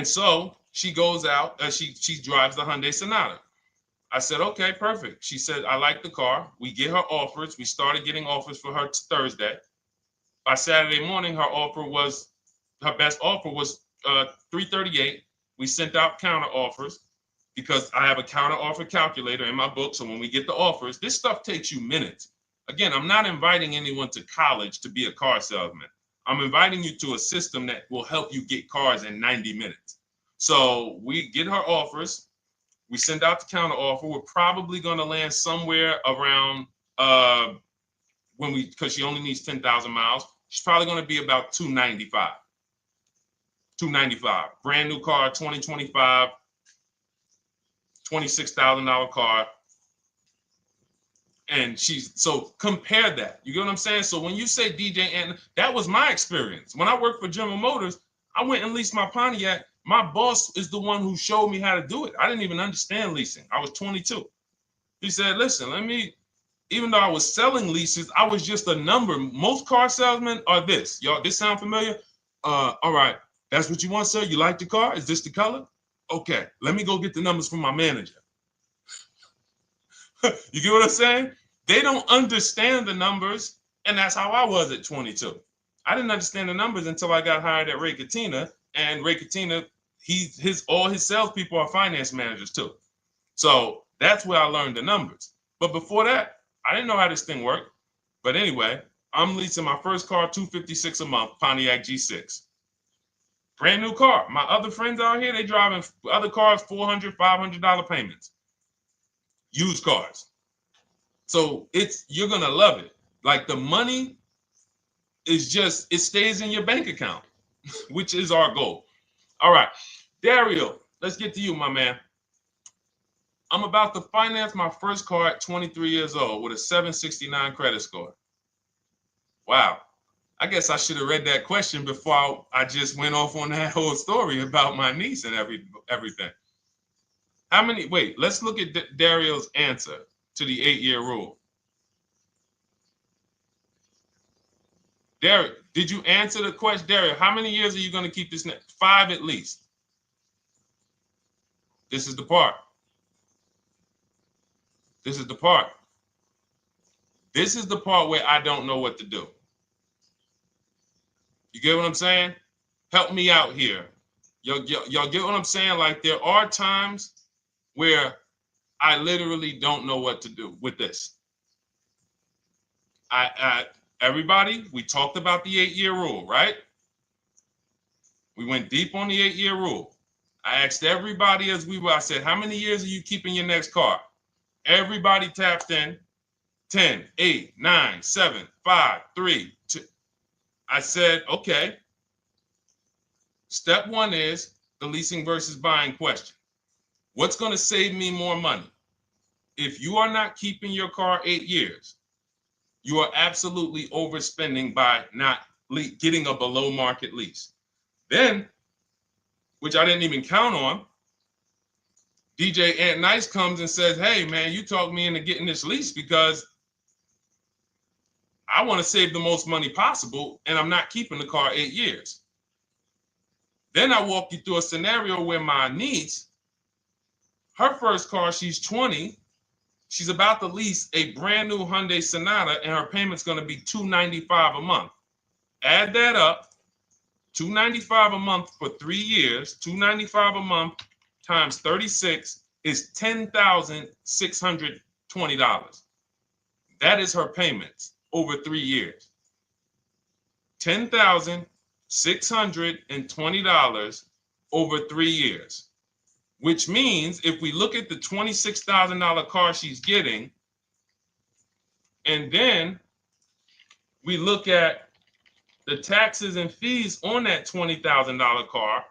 so she goes out, she drives the Hyundai Sonata. I said, okay, perfect. She said, I like the car. We get her offers. We started getting offers for her Thursday. By Saturday morning, her best offer was $338. We sent out counter offers because I have a counter offer calculator in my book. So when we get the offers, this stuff takes you minutes. Again, I'm not inviting anyone to college to be a car salesman. I'm inviting you to a system that will help you get cars in 90 minutes. So we get her offers. We send out the counter offer. We're probably going to land somewhere around because she only needs 10,000 miles. She's probably going to be about $295. Brand new car, 2025, $26,000 car. And so compare that. You get what I'm saying? So when you say DJ, and that was my experience. When I worked for General Motors, I went and leased my Pontiac. My boss is the one who showed me how to do it. I didn't even understand leasing. I was 22. He said, listen, even though I was selling leases, I was just a number. Most car salesmen are this. Y'all, this sound familiar? All right. That's what you want, sir? You like the car? Is this the color? Okay. Let me go get the numbers from my manager. You get what I'm saying? They don't understand the numbers. And that's how I was at 22. I didn't understand the numbers until I got hired at Ray Katina. And Ray Katina, all his salespeople are finance managers too. So that's where I learned the numbers. But before that, I didn't know how this thing worked. But anyway, I'm leasing my first car, $256 a month, Pontiac G6. Brand new car. My other friends out here, they driving other cars, $400, $500 payments. Used cars. So you're going to love it. Like the money is it stays in your bank account, which is our goal. All right. Dario, let's get to you, my man. I'm about to finance my first car at 23 years old with a 769 credit score. Wow. I guess I should have read that question before I just went off on that whole story about my niece and everything. Let's look at Dario's answer to the 8-year rule. Dario, did you answer the question? Dario, how many years are you going to keep this? 5 at least. This is the part. This is the part. This is the part where I don't know what to do. You get what I'm saying? Help me out here. Y'all get what I'm saying? Like there are times where I literally don't know what to do with this. Everybody, we talked about the 8-year rule, right? We went deep on the 8-year rule. I asked everybody I said, how many years are you keeping your next car? Everybody tapped in. 10, 8, 9, 7, 5, 3, 2. I said, okay. Step 1 is the leasing versus buying question. What's going to save me more money? If you are not keeping your car 8 years, you are absolutely overspending by not getting a below market lease. Then, which I didn't even count on, DJ Ant Nice comes and says, hey, man, you talked me into getting this lease because I want to save the most money possible, and I'm not keeping the car 8 years. Then I walk you through a scenario where my niece, her first car, she's 20. She's about to lease a brand new Hyundai Sonata, and her payment's going to be $295 a month. Add that up, $295 a month for 3 years, $295 a month times 36 is $10,620. That is her payments over 3 years. $10,620 over 3 years, which means if we look at the $26,000 car she's getting, and then we look at the taxes and fees on that $20,000 car,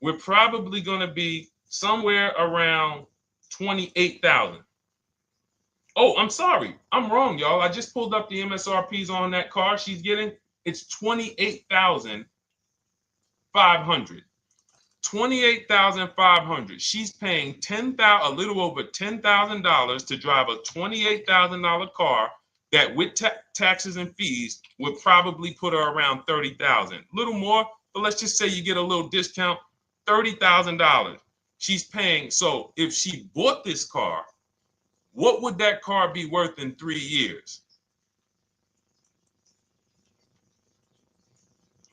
we're probably going to be somewhere around $28,000. Oh, I'm sorry. I'm wrong, y'all. I just pulled up the MSRPs on that car she's getting. It's $28,500. $28,500. She's paying a little over $10,000 to drive a $28,000 car that with taxes and fees would probably put her around $30,000. A little more, but let's just say you get a little discount, $30,000. She's paying. So if she bought this car, what would that car be worth in 3 years?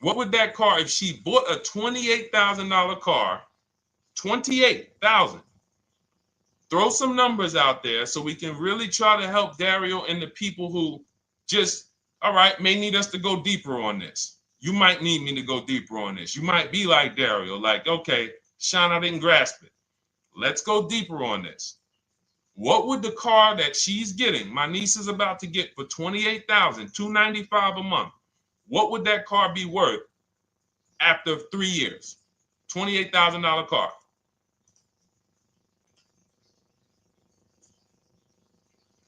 What would that car, if she bought a $28,000 car, $28,000? Throw some numbers out there so we can really try to help Dario and the people who just, all right, may need us to go deeper on this. You might need me to go deeper on this. You might be like Dario, like, okay, Sean, I didn't grasp it. Let's go deeper on this. What would the car that she's getting, my niece is about to get for $28,000, $295 a month, what would that car be worth after 3 years? $28,000 car.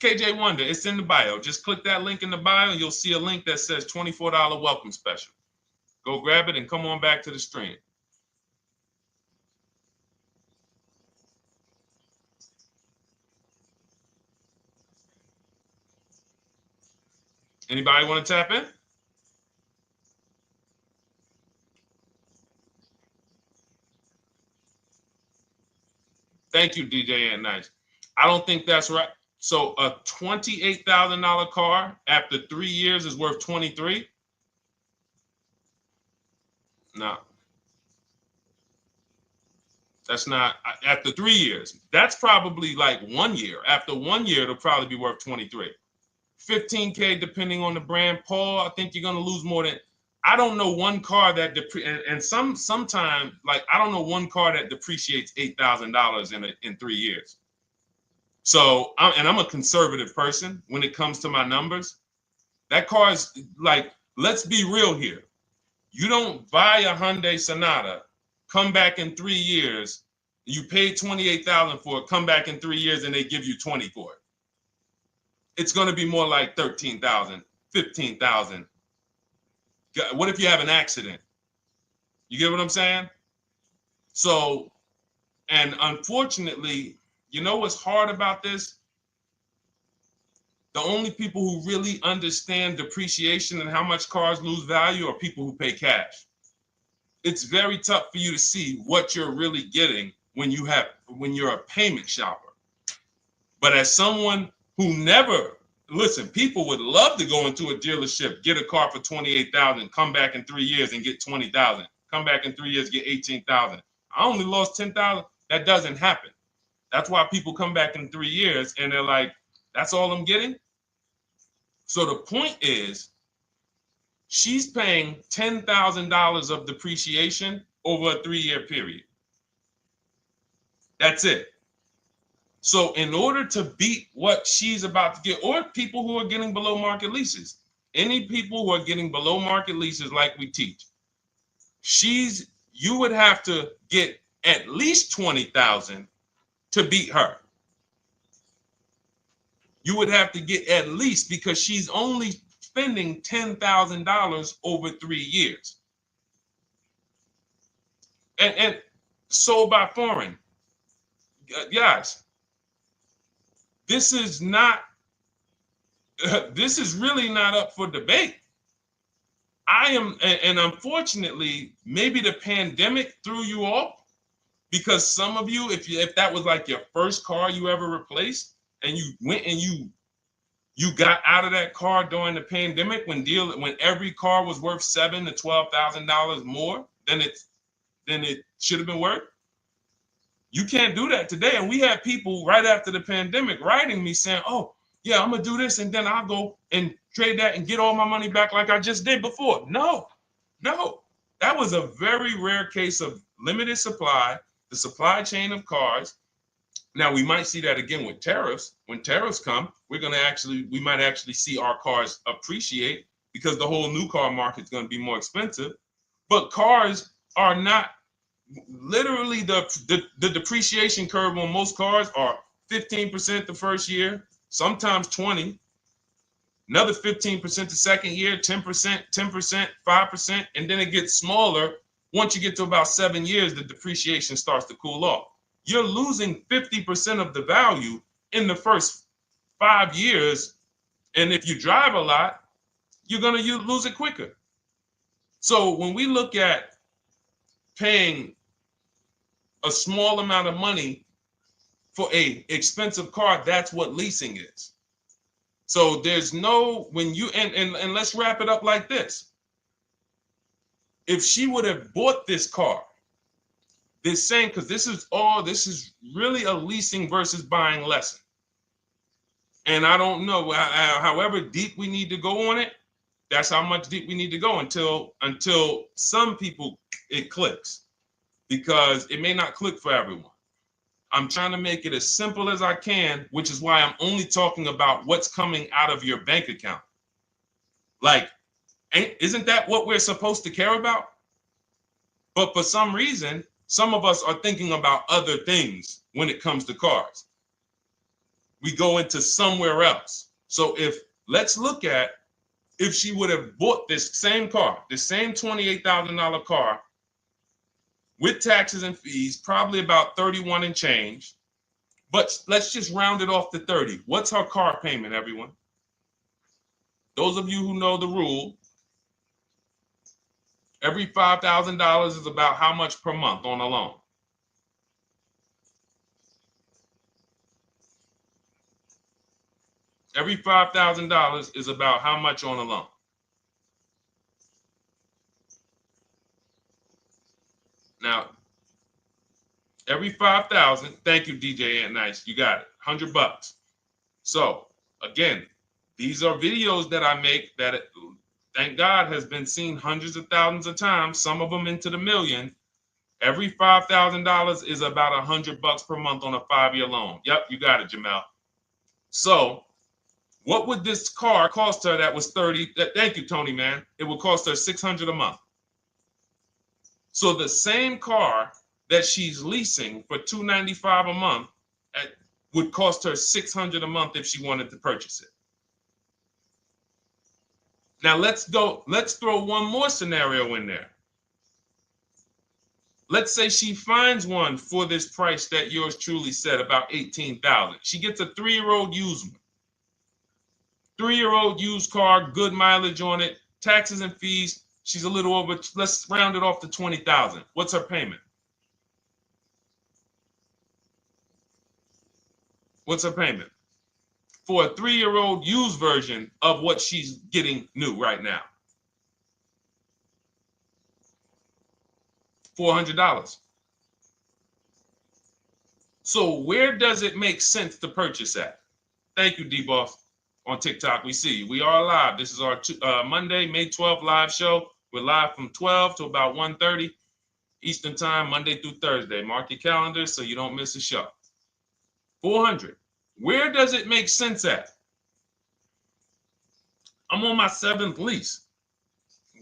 KJ Wonder, it's in the bio. Just click that link in the bio and you'll see a link that says $24 welcome special. Go grab it and come on back to the stream. Anybody want to tap in? Thank you, DJ Ant Nice. I don't think that's right. So a $28,000 car after 3 years is worth 23? No. That's not after 3 years. That's probably like 1 year. After 1 year, it'll probably be worth 23. 15K depending on the brand. Paul, I think you're gonna lose more than. I don't know one car that sometime like I don't know one car that depreciates $8,000 in 3 years. So I'm a conservative person when it comes to my numbers. That car is like, let's be real here. You don't buy a Hyundai Sonata, come back in 3 years, you pay $28,000 for it, come back in 3 years and they give you 20 for it. It's going to be more like 13,000, 15,000. What if you have an accident? You get what I'm saying? So, and unfortunately, you know what's hard about this? The only people who really understand depreciation and how much cars lose value are people who pay cash. It's very tough for you to see what you're really getting when you're a payment shopper. But as someone who never, listen, people would love to go into a dealership, get a car for $28,000, come back in 3 years and get $20,000, come back in 3 years, get $18,000. I only lost $10,000. That doesn't happen. That's why people come back in 3 years and they're like, that's all I'm getting. So the point is, she's paying $10,000 of depreciation over a 3-year period. That's it. So in order to beat what she's about to get, or people who are getting below market leases, any people who are getting below market leases like we teach, you would have to get at least 20,000 to beat her. You would have to get at least, because she's only spending $10,000 over 3 years. And sold by foreign. Guys, this is not, this is really not up for debate. And unfortunately, maybe the pandemic threw you off, because some of you, if that was like your first car you ever replaced, and you went and you got out of that car during the pandemic when every car was worth $7,000 to $12,000 more than it should have been worth. You can't do that today. And we had people right after the pandemic writing me saying, "Oh, yeah, I'm gonna do this, and then I'll go and trade that and get all my money back like I just did before." No, that was a very rare case of limited supply, the supply chain of cars. Now we might see that again with tariffs. When tariffs come, we might actually see our cars appreciate, because the whole new car market is going to be more expensive. But cars are not, literally the depreciation curve on most cars are 15% the first year, sometimes 20, another 15% the second year, 10%, 10%, 5%, and then it gets smaller. Once you get to about 7 years, the depreciation starts to cool off. You're losing 50% of the value in the first 5 years. And if you drive a lot, you're going to lose it quicker. So when we look at paying a small amount of money for a expensive car, that's what leasing is. So there's no, when you, and let's wrap it up like this. If she would have bought this car, this same, because this is really a leasing versus buying lesson. And I don't know, however deep we need to go on it, that's how much deep we need to go until some people it clicks, because it may not click for everyone. I'm trying to make it as simple as I can, which is why I'm only talking about what's coming out of your bank account. Like, isn't that what we're supposed to care about? But for some reason, some of us are thinking about other things when it comes to cars. We go into somewhere else. So let's look at, if she would have bought this same car, the same $28,000 car, with taxes and fees, probably about 31 and change. But let's just round it off to 30. What's her car payment, everyone? Those of you who know the rule, every $5,000 is about how much per month on a loan? Every $5,000 is about how much on a loan? Now, every 5,000, thank you, DJ Ant Nice, you got it, $100. So again, these are videos that I make that, thank God, has been seen hundreds of thousands of times, some of them into the million. Every $5,000 is about $100 per month on a 5-year loan. Yep, you got it, Jamel. So what would this car cost her that was 30? Thank you, Tony, man. It would cost her $600 a month. So the same car that she's leasing for $295 a month would cost her $600 a month if she wanted to purchase it. Now let's throw one more scenario in there. Let's say she finds one for this price that yours truly said, about $18,000. She gets a 3-year-old used one. 3-year-old used car, good mileage on it, taxes and fees. She's a little over, let's round it off to $20,000. What's her payment? What's her payment? For a 3-year-old used version of what she's getting new right now. $400. So where does it make sense to purchase at? Thank you, D-Boss. On TikTok, we see you. We are live. This is our Monday, May 12th live show. We're live from 12 to about 1:30 Eastern time, Monday through Thursday. Mark your calendar so you don't miss a show. 400. Where does it make sense at? I'm on my 7th lease.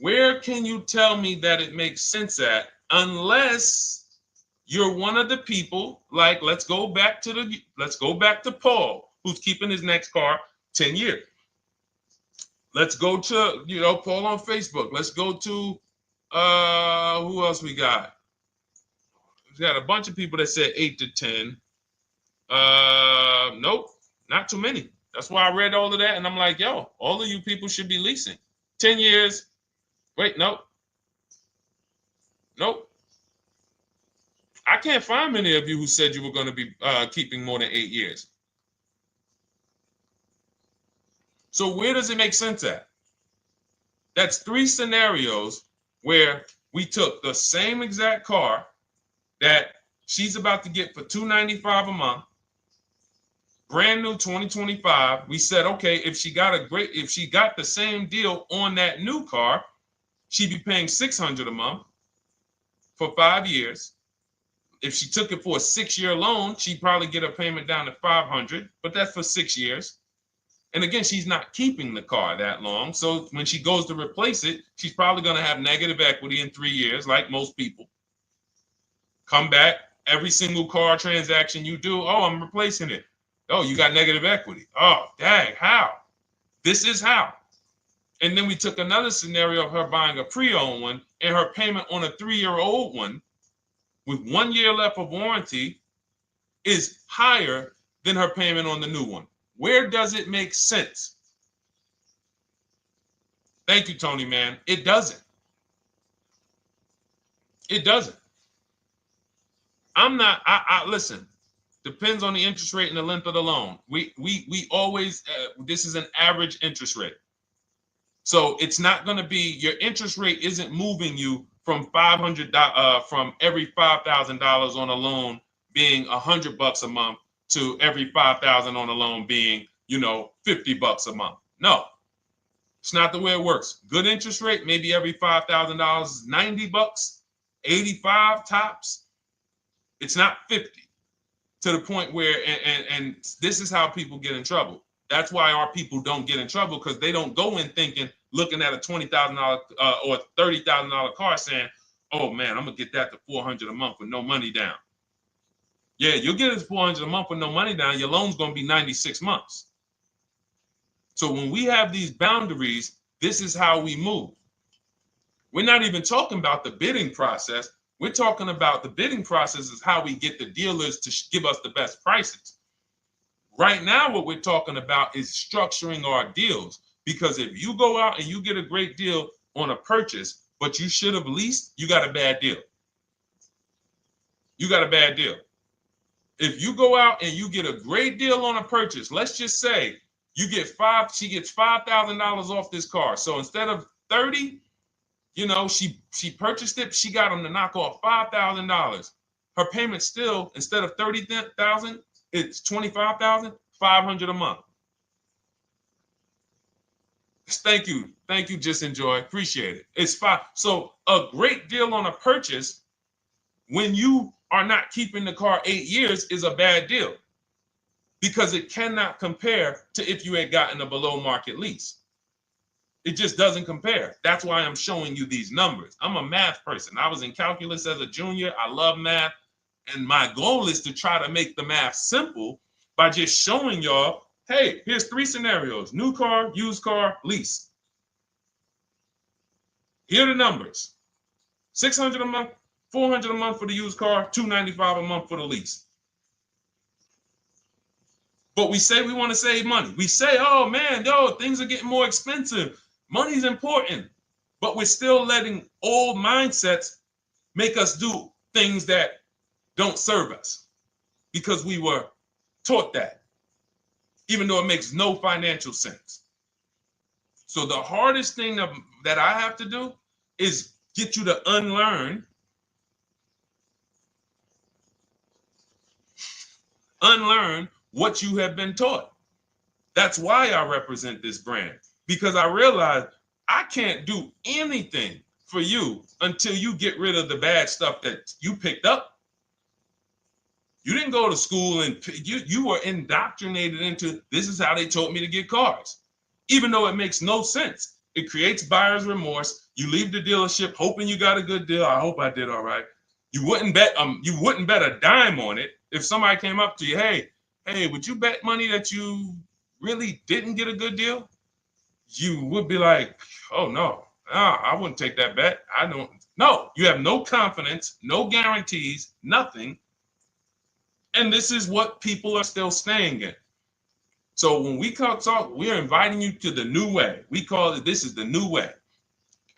Where can you tell me that it makes sense at, unless you're one of the people, like, let's go back to Paul, who's keeping his next car 10 years. Let's go to, Paul on Facebook. Let's go to, who else we got? We got a bunch of people that said 8 to 10. Nope, not too many. That's why I read all of that, and I'm like, yo, all of you people should be leasing. 10 years. Wait, nope. I can't find many of you who said you were going to be keeping more than 8 years. So where does it make sense at? That's 3 scenarios where we took the same exact car that she's about to get for $295 a month, brand new 2025. We said, okay, if she got the same deal on that new car, she'd be paying $600 a month for 5 years. If she took it for a 6-year loan, she'd probably get a payment down to $500, but that's for 6 years. And again, she's not keeping the car that long. So when she goes to replace it, she's probably going to have negative equity in 3 years, like most people. Come back, every single car transaction you do, oh, I'm replacing it. Oh, you got negative equity. Oh, dang, how? This is how. And then we took another scenario of her buying a pre-owned one, and her payment on a 3-year-old one with 1 year left of warranty is higher than her payment on the new one. Where does it make sense? Thank you, Tony, man. It doesn't. It doesn't. Listen, depends on the interest rate and the length of the loan. We always, this is an average interest rate. So it's not going to be, your interest rate isn't moving you from from every $5,000 on a loan being $100 a month to every $5,000 on a loan being, $50 a month. No, it's not the way it works. Good interest rate, maybe every $5,000 is $90, 85 tops. It's not 50, to the point where, and this is how people get in trouble. That's why our people don't get in trouble, because they don't go in thinking, looking at a $20,000 or $30,000 car saying, oh man, I'm gonna get that to $400 a month with no money down. Yeah, you'll get it to $400 a month with no money down. Your loan's gonna be 96 months. So when we have these boundaries, this is how we move. We're not even talking about the bidding process. We're talking about the bidding process is how we get the dealers to give us the best prices. Right now, what we're talking about is structuring our deals. Because if you go out and you get a great deal on a purchase, but you should have leased, you got a bad deal. You got a bad deal. If you go out and you get a great deal on a purchase, let's just say she gets $5,000 off this car. So instead of 30, she purchased it, she got them to knock off $5,000. Her payment still, instead of $30,000, it's $25,000, $500 a month. Thank you, Just Enjoy, appreciate it. It's fine. So a great deal on a purchase, when you are not keeping the car 8 years, is a bad deal, because it cannot compare to if you had gotten a below market lease. It just doesn't compare. That's why I'm showing you these numbers. I'm a math person. I was in calculus as a junior. I love math. And my goal is to try to make the math simple by just showing y'all, hey, here's 3 scenarios: new car, used car, lease. Here are the numbers: $600 a month, $400 a month for the used car, $295 a month for the lease. But we say we want to save money. We say, oh man, things are getting more expensive. Money's important. But we're still letting old mindsets make us do things that don't serve us, because we were taught that, even though it makes no financial sense. So the hardest thing that I have to do is get you to unlearn what you have been taught. That's why I represent this brand, because I realize I can't do anything for you until you get rid of the bad stuff that you picked up. You didn't go to school and you were indoctrinated into, this is how they taught me to get cars, even though it makes no sense. It creates buyer's remorse. You leave the dealership hoping you got a good deal. I hope I did all right. You wouldn't bet a dime on it. If somebody came up to you, hey, would you bet money that you really didn't get a good deal? You would be like, oh no, I wouldn't take that bet. I don't. No, you have no confidence, no guarantees, nothing. And this is what people are still staying in. So when we talk, we're inviting you to the new way. We call it, this is the new way.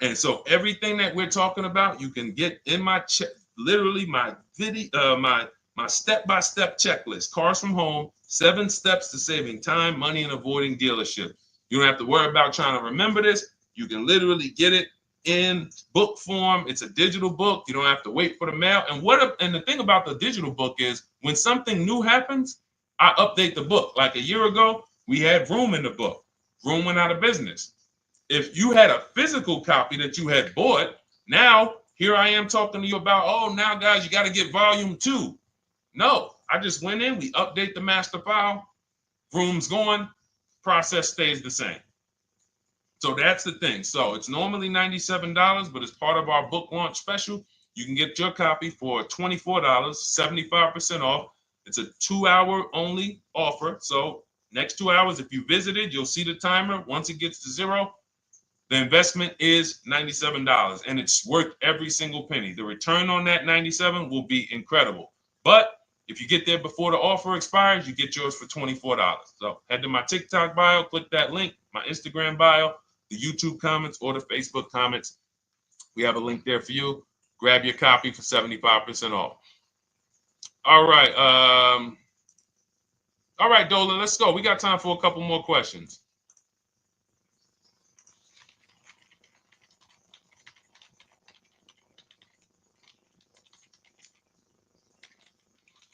And so everything that we're talking about, you can get in my literally my video, my step-by-step checklist. Cars from Home, 7 steps to saving time, money, and avoiding dealership. You don't have to worry about trying to remember this. You can literally get it in book form. It's a digital book. You don't have to wait for the mail. And the thing about the digital book is when something new happens, I update the book. Like a year ago, we had Vroom in the book. Vroom went out of business. If you had a physical copy that you had bought, now here I am talking to you about, oh, now guys, you got to get volume 2. No, I just went in, we update the master file, Vroom's going, process stays the same. So that's the thing. So it's normally $97, but as part of our book launch special, you can get your copy for $24, 75% off. It's a 2-hour only offer. So next 2 hours, if you visited, you'll see the timer. Once it gets to 0, the investment is $97, and it's worth every single penny. The return on that $97 will be incredible. But if you get there before the offer expires, you get yours for $24. So head to my TikTok bio, click that link, my Instagram bio, the YouTube comments, or the Facebook comments. We have a link there for you. Grab your copy for 75% off. All right. All right, Dolan, let's go. We got time for a couple more questions.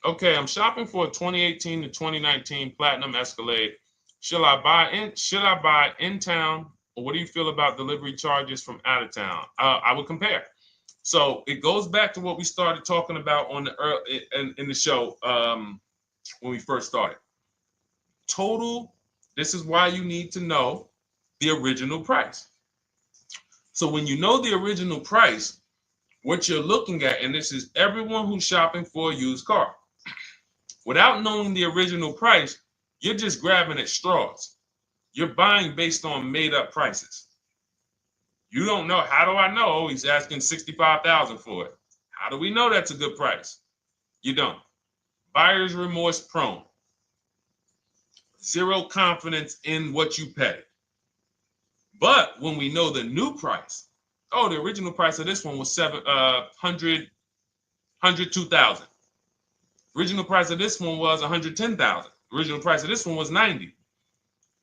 Okay, I'm shopping for a 2018 to 2019 Platinum Escalade. Should I buy in town, or what do you feel about delivery charges from out of town? I would compare. So it goes back to what we started talking about on in the show when we first started. Total. This is why you need to know the original price. So when you know the original price, what you're looking at, and this is everyone who's shopping for a used car. Without knowing the original price, you're just grabbing at straws. You're buying based on made up prices. You don't know. How do I know? Oh, he's asking $65,000 for it. How do we know that's a good price? You don't. Buyer's remorse prone. Zero confidence in what you pay. But when we know the new price, oh, the original price of this one was $102,000. Original price of this one was $110,000. Original price of this one was $90,000.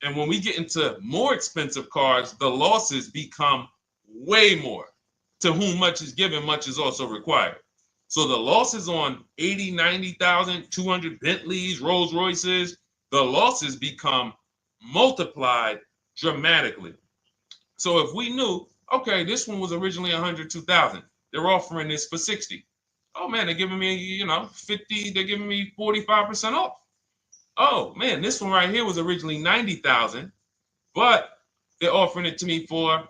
And when we get into more expensive cars, the losses become way more. To whom much is given, much is also required. So the losses on 80, 90,000, 200 Bentleys, Rolls Royces, the losses become multiplied dramatically. So if we knew, okay, this one was originally $102,000, they're offering this for $60,000. Oh man, they're giving me, 50, they're giving me 45% off. Oh man, this one right here was originally $90,000, but they're offering it to me for,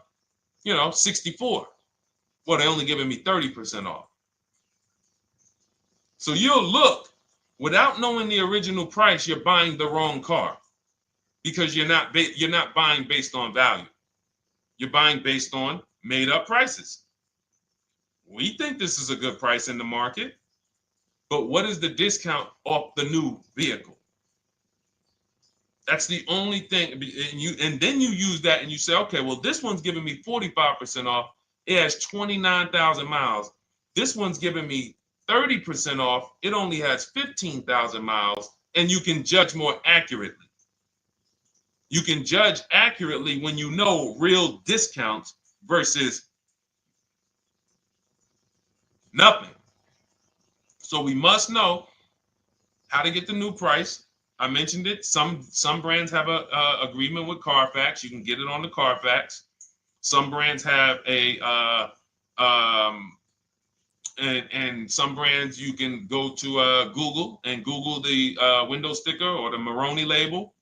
$64,000. Well, they're only giving me 30% off. So you'll look, without knowing the original price, you're buying the wrong car because you're not buying based on value. You're buying based on made up prices. We think this is a good price in the market, but what is the discount off the new vehicle? That's the only thing. And then you use that and you say, okay, well, this one's giving me 45% off. It has 29,000 miles. This one's giving me 30% off. It only has 15,000 miles, and you can judge more accurately. You can judge accurately when you know real discounts versus nothing. So we must know how to get the new price. I mentioned it. Some brands have a agreement with Carfax. You can get it on the Carfax. Some brands have and some brands you can go to Google and Google the window sticker or the Maroney label,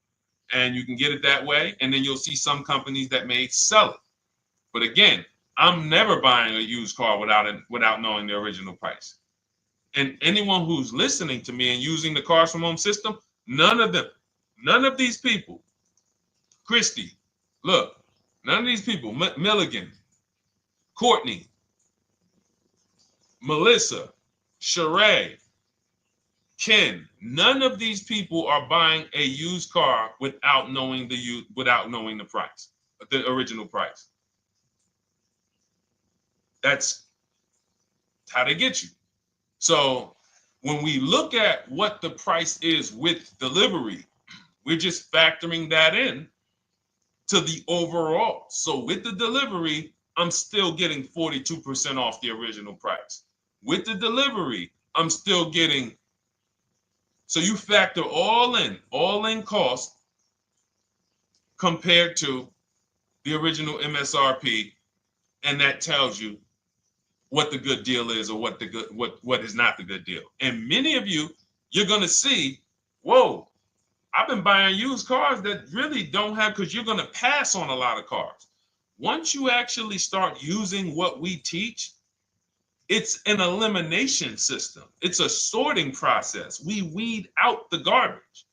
and you can get it that way. And then you'll see some companies that may sell it. But again, I'm never buying a used car without knowing the original price. And anyone who's listening to me and using the Cars from Home system, none of these people, Christy, look, none of these people, Milligan, Courtney, Melissa, Sheree, Ken, none of these people are buying a used car without knowing the price, the original price. That's how they get you. So when we look at what the price is with delivery, we're just factoring that in to the overall. So with the delivery, I'm still getting 42% off the original price. With the delivery, I'm still getting, so you factor all in cost compared to the original MSRP, and that tells you what the good deal is or what is not the good deal. And many of you, you're gonna see, whoa, I've been buying used cars that really don't have, because you're gonna pass on a lot of cars. Once you actually start using what we teach, it's an elimination system. It's a sorting process. We weed out the garbage.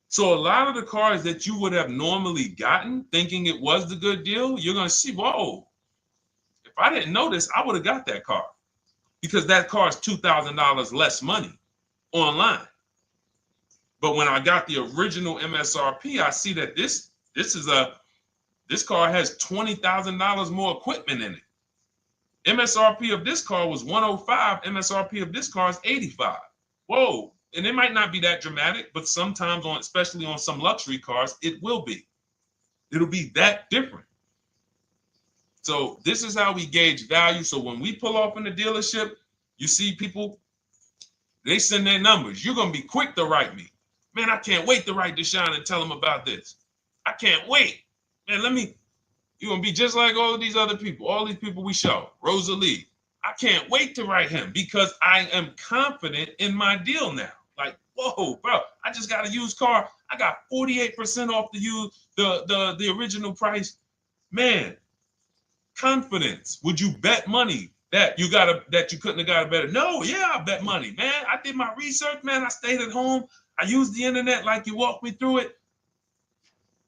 So a lot of the cars that you would have normally gotten thinking it was the good deal, you're gonna see, whoa, if I didn't know this, I would have got that car, because that car is $2,000 less money online. But when I got the original MSRP, I see that this car has $20,000 more equipment in it. MSRP of this car was 105. MSRP of this car is 85. Whoa. And it might not be that dramatic, but sometimes especially on some luxury cars, it will be. It'll be that different. So this is how we gauge value. So when we pull off in the dealership, you see people, they send their numbers. You're going to be quick to write me. Man, I can't wait to write Deshone and tell him about this. I can't wait. Man, you're going to be just like all of these other people, all these people we show. Rosalie, I can't wait to write him because I am confident in my deal now. Like, whoa, bro, I just got a used car. I got 48% off the original price. Man, confidence. Would you bet money that you couldn't have got a better? No, yeah, I bet money, man. I did my research, man. I stayed at home. I used the internet like you walked me through it.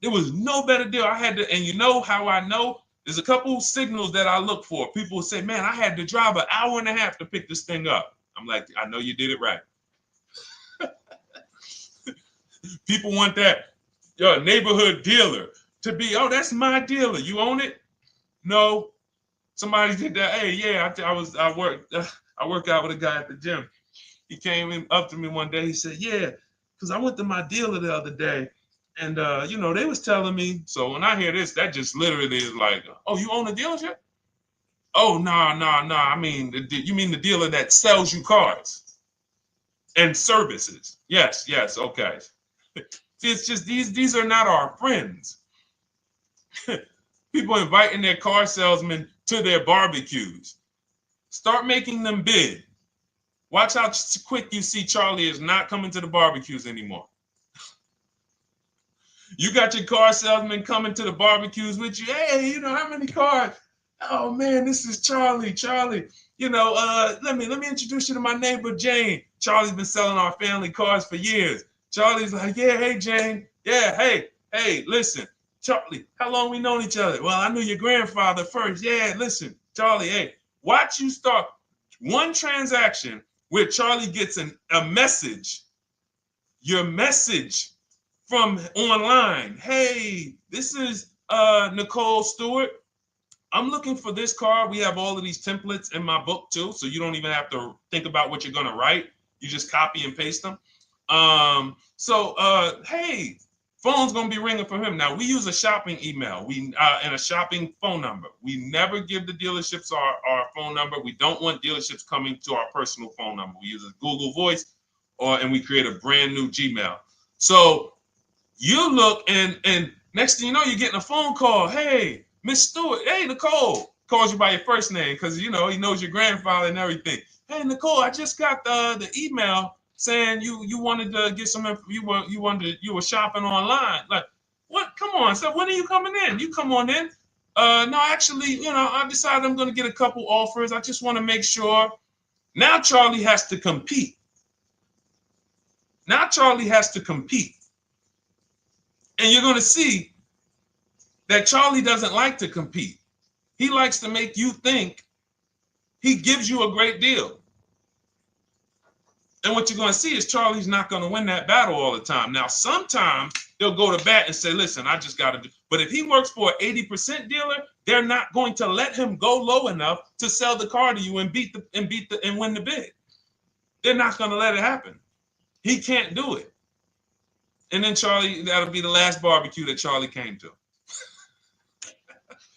There was no better deal. I had to, and you know how I know? There's a couple signals that I look for. People will say, man, I had to drive an hour and a half to pick this thing up. I'm like, I know you did it right. People want that neighborhood dealer to be, oh, that's my dealer. You own it? No. Somebody did that. Hey, yeah, I work out with a guy at the gym. He came up to me one day. He said, yeah, because I went to my dealer the other day. And, they was telling me. So when I hear this, that just literally is like, oh, you own a dealership? Oh, no. I mean, you mean the dealer that sells you cars and services? Yes. Okay. See, it's just these are not our friends. People inviting their car salesmen to their barbecues. Start making them bid. Watch how quick you see Charlie is not coming to the barbecues anymore. You got your car salesman coming to the barbecues with you. Hey, how many cars? Oh man, this is Charlie. Charlie, let me introduce you to my neighbor Jane. Charlie's been selling our family cars for years. Charlie's like, yeah, hey Jane. Yeah, hey, listen, Charlie, how long we known each other? Well, I knew your grandfather first. Yeah, listen, Charlie, hey, watch you start one transaction where Charlie gets a message, your message from online. Hey, this is Nicole Stewart. I'm looking for this car. We have all of these templates in my book too, so you don't even have to think about what you're gonna write. You just copy and paste them. Hey, phone's gonna be ringing for him. Now we use a shopping email, and a shopping phone number. We never give the dealerships our phone number. We don't want dealerships coming to our personal phone number. We use a Google Voice, and we create a brand new Gmail. So you look, and next thing you know, you're getting a phone call. Hey, Miss Stewart. Hey, Nicole. Calls you by your first name because he knows your grandfather and everything. Hey, Nicole, I just got the email saying you wanted to get some info. You were shopping online. Like, what? Come on. So when are you coming in? You come on in. No, actually, I decided I'm going to get a couple offers. I just want to make sure Now Charlie has to compete. Now Charlie has to compete. And you're going to see that Charlie doesn't like to compete. He likes to make you think he gives you a great deal. And what you're going to see is Charlie's not going to win that battle all the time. Now, sometimes they'll go to bat and say, listen, I just got to do. But if he works for an 80% dealer, they're not going to let him go low enough to sell the car to you and win the bid. They're not going to let it happen. He can't do it. And then Charlie, that'll be the last barbecue that Charlie came to.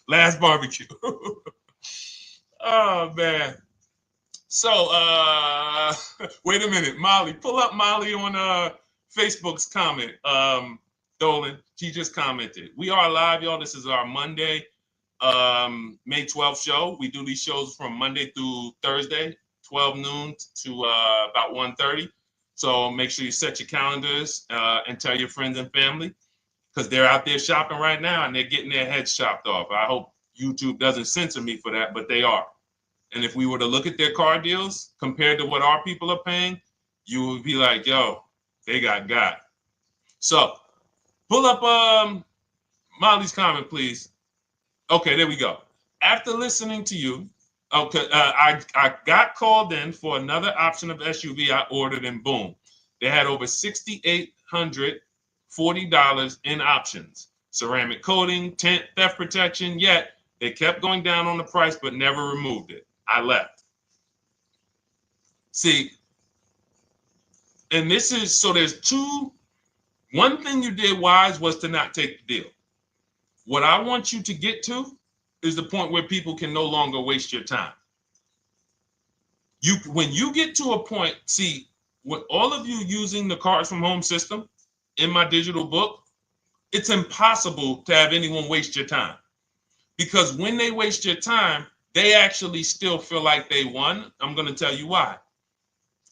Last barbecue. Oh, man. So, wait a minute, Molly. Pull up Molly on Facebook's comment. Dolan, she just commented. We are live, y'all. This is our Monday, May 12th show. We do these shows from Monday through Thursday, 12 noon to about 1:30. So make sure you set your calendars and tell your friends and family, because they're out there shopping right now and they're getting their heads chopped off. I hope YouTube doesn't censor me for that, but they are. And if we were to look at their car deals compared to what our people are paying, you would be like, yo, they got. So pull up Molly's comment, please. Okay, there we go. After listening to you, okay, I got called in for another option of SUV I ordered, and boom, they had over $6,840 in options. Ceramic coating, tint, theft protection, yet they kept going down on the price but never removed it. I left. See, and this is, so there's one thing you did wise was to not take the deal. What I want you to get to is the point where people can no longer waste your time. When you get to a point, see, with all of you using the Cars from Home system in my digital book, it's impossible to have anyone waste your time. Because when they waste your time, they actually still feel like they won. I'm going to tell you why.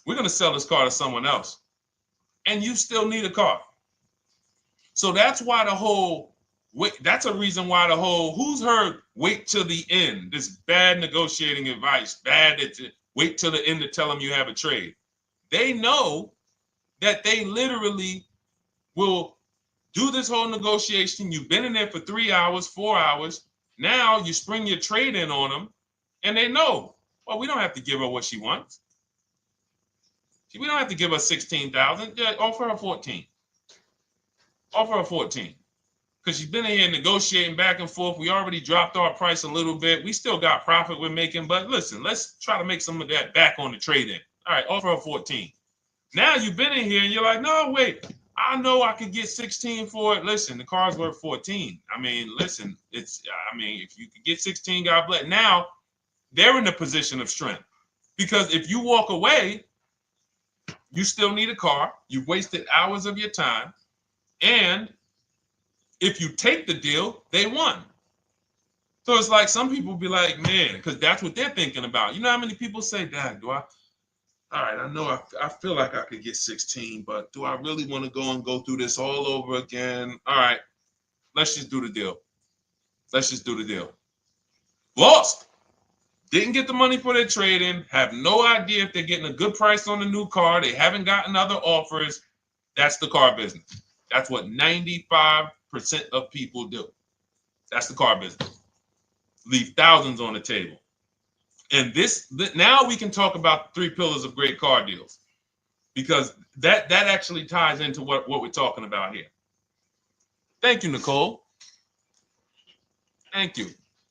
We're going to sell this car to someone else, and you still need a car. So that's why that's a reason why who's heard wait till the end, this bad negotiating advice, wait till the end to tell them you have a trade. They know that they literally will do this whole negotiation. You've been in there for 3 hours, 4 hours. Now you spring your trade in on them, and they know, well, we don't have to give her what she wants. We don't have to give her 16,000. Yeah, offer her 14. Offer her 14. Because she's been in here negotiating back and forth. We already dropped our price a little bit. We still got profit we're making, but listen, let's try to make some of that back on the trade-in. All right, offer her 14. Now you've been in here and you're like, no, wait, I know I could get 16 for it. Listen, the car's worth 14. I mean, listen, if you could get 16, God bless. Now they're in a position of strength, because if you walk away, you still need a car. You've wasted hours of your time. And if you take the deal, they won. So it's like some people be like, man, because that's what they're thinking about. You know how many people say, Dad, all right, I know I feel like I could get 16, but do I really want to go through this all over again? All right, let's just do the deal. Let's just do the deal. Lost. Didn't get the money for their trade-in. Have no idea if they're getting a good price on the new car. They haven't gotten other offers. That's the car business. That's what 95% of people do. That's the car business. Leave thousands on the table. And now we can talk about the 3 pillars of great car deals, because that actually ties into what we're talking about here. Thank you, Nicole. Thank you.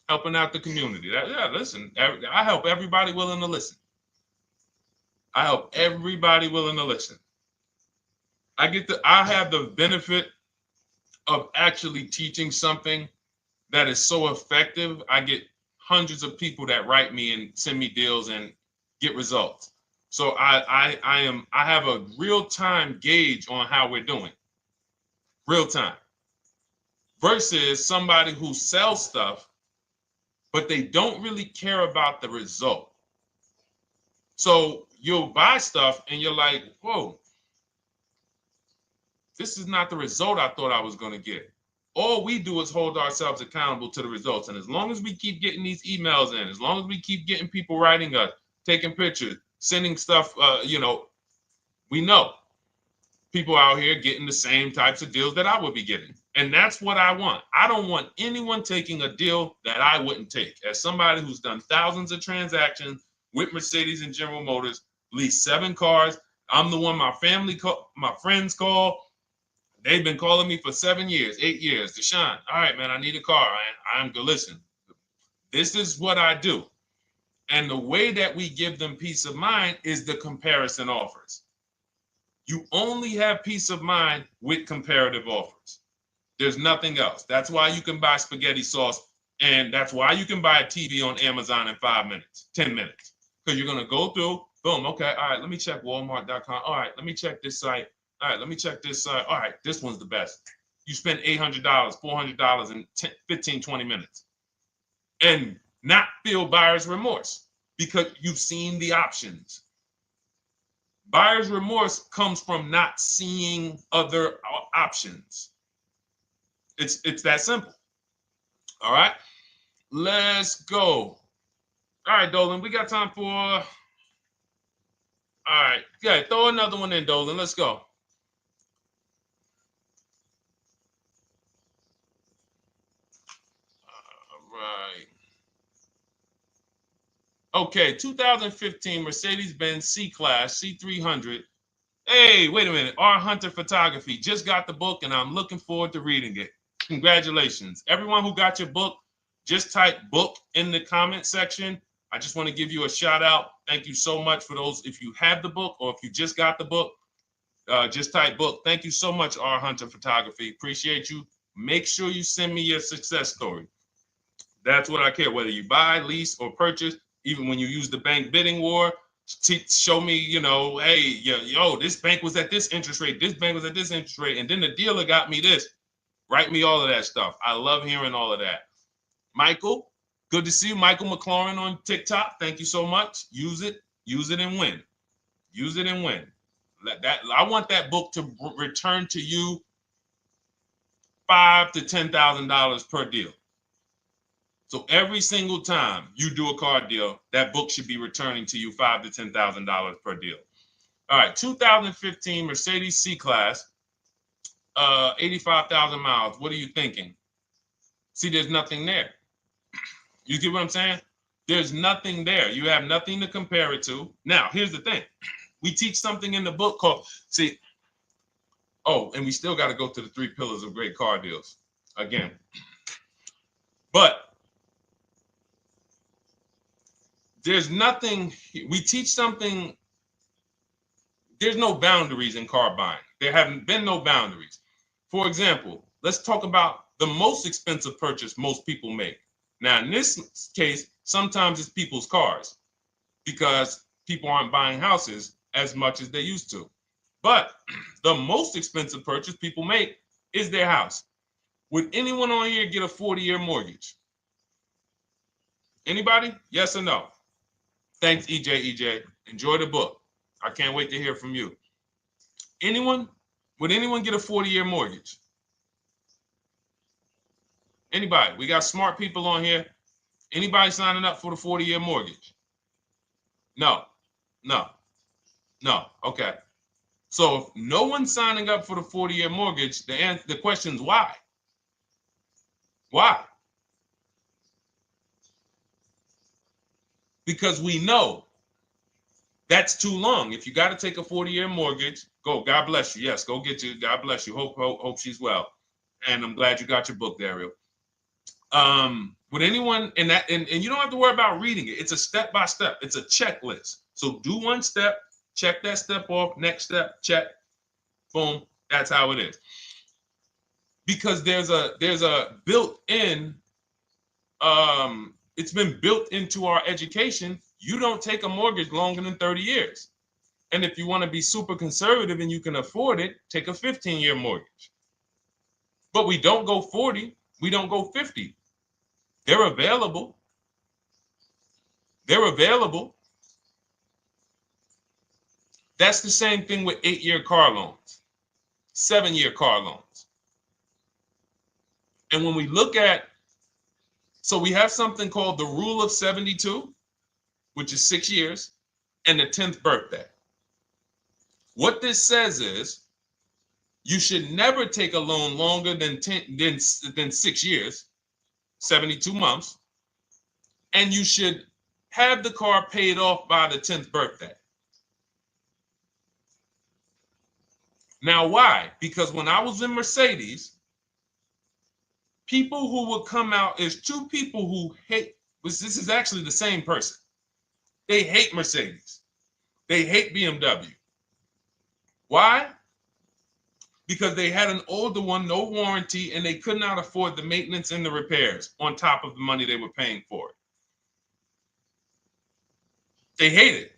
Helping out the community. Listen, I help everybody willing to listen. I help everybody willing to listen. I have the benefit of actually teaching something that is so effective. I get hundreds of people that write me and send me deals and get results. So I have a real-time gauge on how we're doing. Real time. Versus somebody who sells stuff, but they don't really care about the result. So you'll buy stuff and you're like, whoa, this is not the result I thought I was going to get. All we do is hold ourselves accountable to the results. And as long as we keep getting these emails in, as long as we keep getting people writing us, taking pictures, sending stuff, we know people out here getting the same types of deals that I would be getting. And that's what I want. I don't want anyone taking a deal that I wouldn't take. As somebody who's done thousands of transactions with Mercedes and General Motors, leased 7 cars, I'm the one my my friends call. They've been calling me for 7 years, 8 years. Deshone, all right, man, I need a car. I'm good. Listen, this is what I do. And the way that we give them peace of mind is the comparison offers. You only have peace of mind with comparative offers. There's nothing else. That's why you can buy spaghetti sauce, and that's why you can buy a TV on Amazon in 5 minutes, 10 minutes. Because you're going to go through, boom, okay, all right, let me check Walmart.com. All right, let me check this site. All right, let me check this site. All right, this one's the best. You spend $800, $400 in 15, 20 minutes. And not feel buyer's remorse because you've seen the options. Buyer's remorse comes from not seeing other options. It's that simple. All right, let's go. All right, Dolan, we got time for. All right, yeah, throw another one in, Dolan. Let's go. All right. Okay, 2015 Mercedes-Benz C-Class C300. Hey, wait a minute. R. Hunter Photography just got the book, and I'm looking forward to reading it. Congratulations. Everyone who got your book, just type book in the comment section. I just want to give you a shout out. Thank you so much for those. If you have the book or if you just got the book, just type book. Thank you so much, R. Hunter Photography. Appreciate you. Make sure you send me your success story. That's what I care, whether you buy, lease, or purchase. Even when you use the bank bidding war, show me, hey, yo, this bank was at this interest rate, this bank was at this interest rate, and then the dealer got me this. Write me all of that stuff. I love hearing all of that. Michael, good to see you. Michael McLaurin on TikTok. Thank you so much. Use it and win. Use it and win. I want that book to return to you $5,000 to $10,000 per deal. So every single time you do a car deal, that book should be returning to you $5,000 to $10,000 per deal. All right, 2015 Mercedes C-Class, 85,000 miles. What are you thinking? See, there's nothing there. You get what I'm saying? There's nothing there. You have nothing to compare it to. Now, here's the thing. We teach something in the book called, and we still got to go to the 3 pillars of great car deals again. But there's nothing, we teach something, there's no boundaries in car buying. There haven't been no boundaries. For example, let's talk about the most expensive purchase most people make. Now, in this case, sometimes it's people's cars because people aren't buying houses as much as they used to. But the most expensive purchase people make is their house. Would anyone on here get a 40-year mortgage? Anybody? Yes or no? Thanks, EJ. Enjoy the book. I can't wait to hear from you. Anyone? Would anyone get a 40-year mortgage? Anybody? We got smart people on here. Anybody signing up for the 40-year mortgage? No. Okay. So if no one's signing up for the 40-year mortgage, the question is why? Why? Because we know that's too long. If you got to take a 40-year mortgage, go. God bless you. Yes, go get you. God bless you. Hope she's well. And I'm glad you got your book, Daryl. Would anyone and you don't have to worry about reading it. It's a step by step. It's a checklist. So do one step, check that step off. Next step, check. Boom. That's how it is. Because there's a built-in. It's been built into our education. You don't take a mortgage longer than 30 years. And if you want to be super conservative and you can afford it, take a 15-year mortgage. But we don't go 40. We don't go 50. They're available. That's the same thing with 8-year car loans, 7-year car loans. And when we look at, so we have something called the rule of 72, which is 6 years. and the 10th birthday. What this says is you should never take a loan longer than 6 years, 72 months, and you should have the car paid off by the 10th birthday. Now, why? Because when I was in Mercedes, people who would come out, is two people who hate, this is actually the same person. They hate Mercedes. They hate BMW. Why? Because they had an older one, no warranty, and they could not afford the maintenance and the repairs on top of the money they were paying for it. They hate it.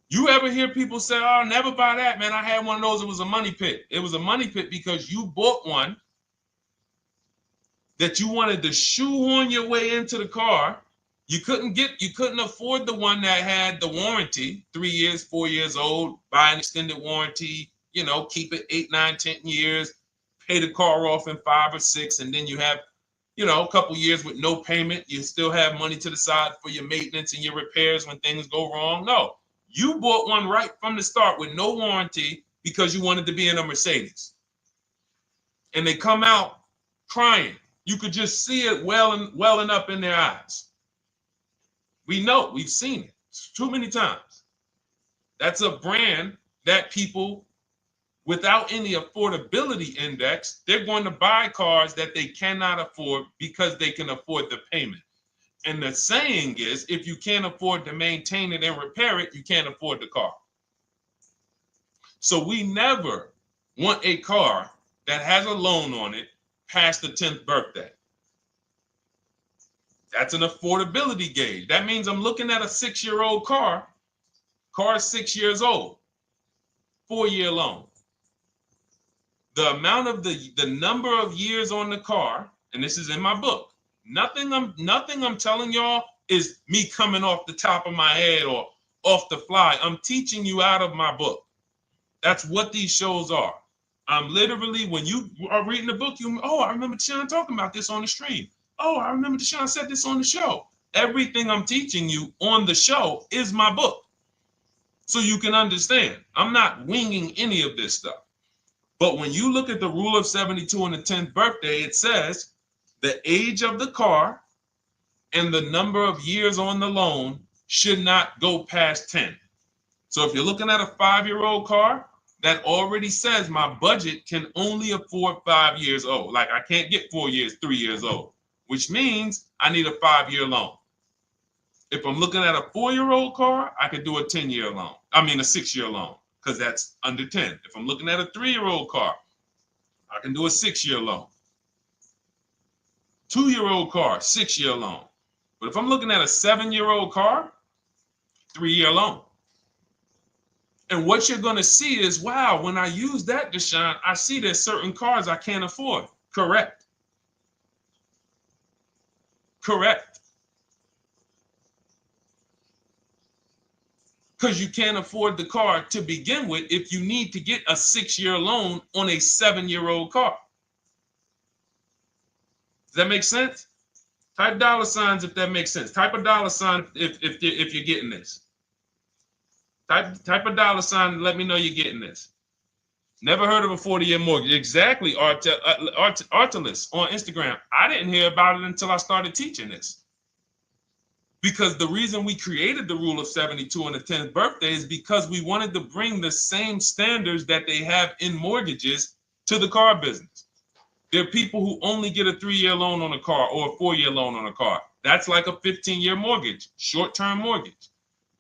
You ever hear people say, oh, never buy that, man. I had one of those. It was a money pit. It was a money pit because you bought one that you wanted to shoehorn your way into the car. You couldn't afford the one that had the warranty, 3 years, 4 years old, buy an extended warranty, keep it 8, 9, 10 years, pay the car off in 5 or 6, and then you have, a couple years with no payment. You still have money to the side for your maintenance and your repairs when things go wrong. No, you bought one right from the start with no warranty because you wanted to be in a Mercedes. And they come out crying. You could just see it welling up in their eyes. We know, we've seen it too many times. That's a brand that people without any affordability index, they're going to buy cars that they cannot afford because they can afford the payment. And the saying is, if you can't afford to maintain it and repair it, you can't afford the car. So we never want a car that has a loan on it past the 10th birthday. That's an affordability gauge. That means I'm looking at a 6-year-old car. Car is 6 years old, 4-year loan. The amount of the number of years on the car, and this is in my book. Nothing I'm telling y'all is me coming off the top of my head or off the fly. I'm teaching you out of my book. That's what these shows are. I'm literally, when you are reading the book, I remember Deshone talking about this on the stream. Oh, I remember Deshone said this on the show. Everything I'm teaching you on the show is my book. So you can understand. I'm not winging any of this stuff. But when you look at the rule of 72 on the 10th birthday, it says the age of the car and the number of years on the loan should not go past 10. So if you're looking at a 5-year-old car, that already says my budget can only afford 5 years old. Like I can't get 4 years, 3 years old, which means I need a 5-year loan. If I'm looking at a 4-year-old car, I could do a 10-year loan. I mean a 6-year loan, because that's under 10. If I'm looking at a 3-year-old car, I can do a 6-year loan. 2-year-old car, 6-year loan. But if I'm looking at a 7-year-old car, 3-year loan. And what you're going to see is, wow, when I use that, Deshone, I see there's certain cars I can't afford. Correct. Correct. Because you can't afford the car to begin with if you need to get a 6-year loan on a 7-year-old car. Does that make sense? Type dollar signs if that makes sense. Type a dollar sign if you're getting this. Type a dollar sign and let me know you're getting this. Never heard of a 40-year mortgage. Exactly, Artelis on Instagram. I didn't hear about it until I started teaching this. Because the reason we created the rule of 72 on the 10th birthday is because we wanted to bring the same standards that they have in mortgages to the car business. There are people who only get a 3-year loan on a car or a 4-year loan on a car. That's like a 15-year mortgage, short-term mortgage.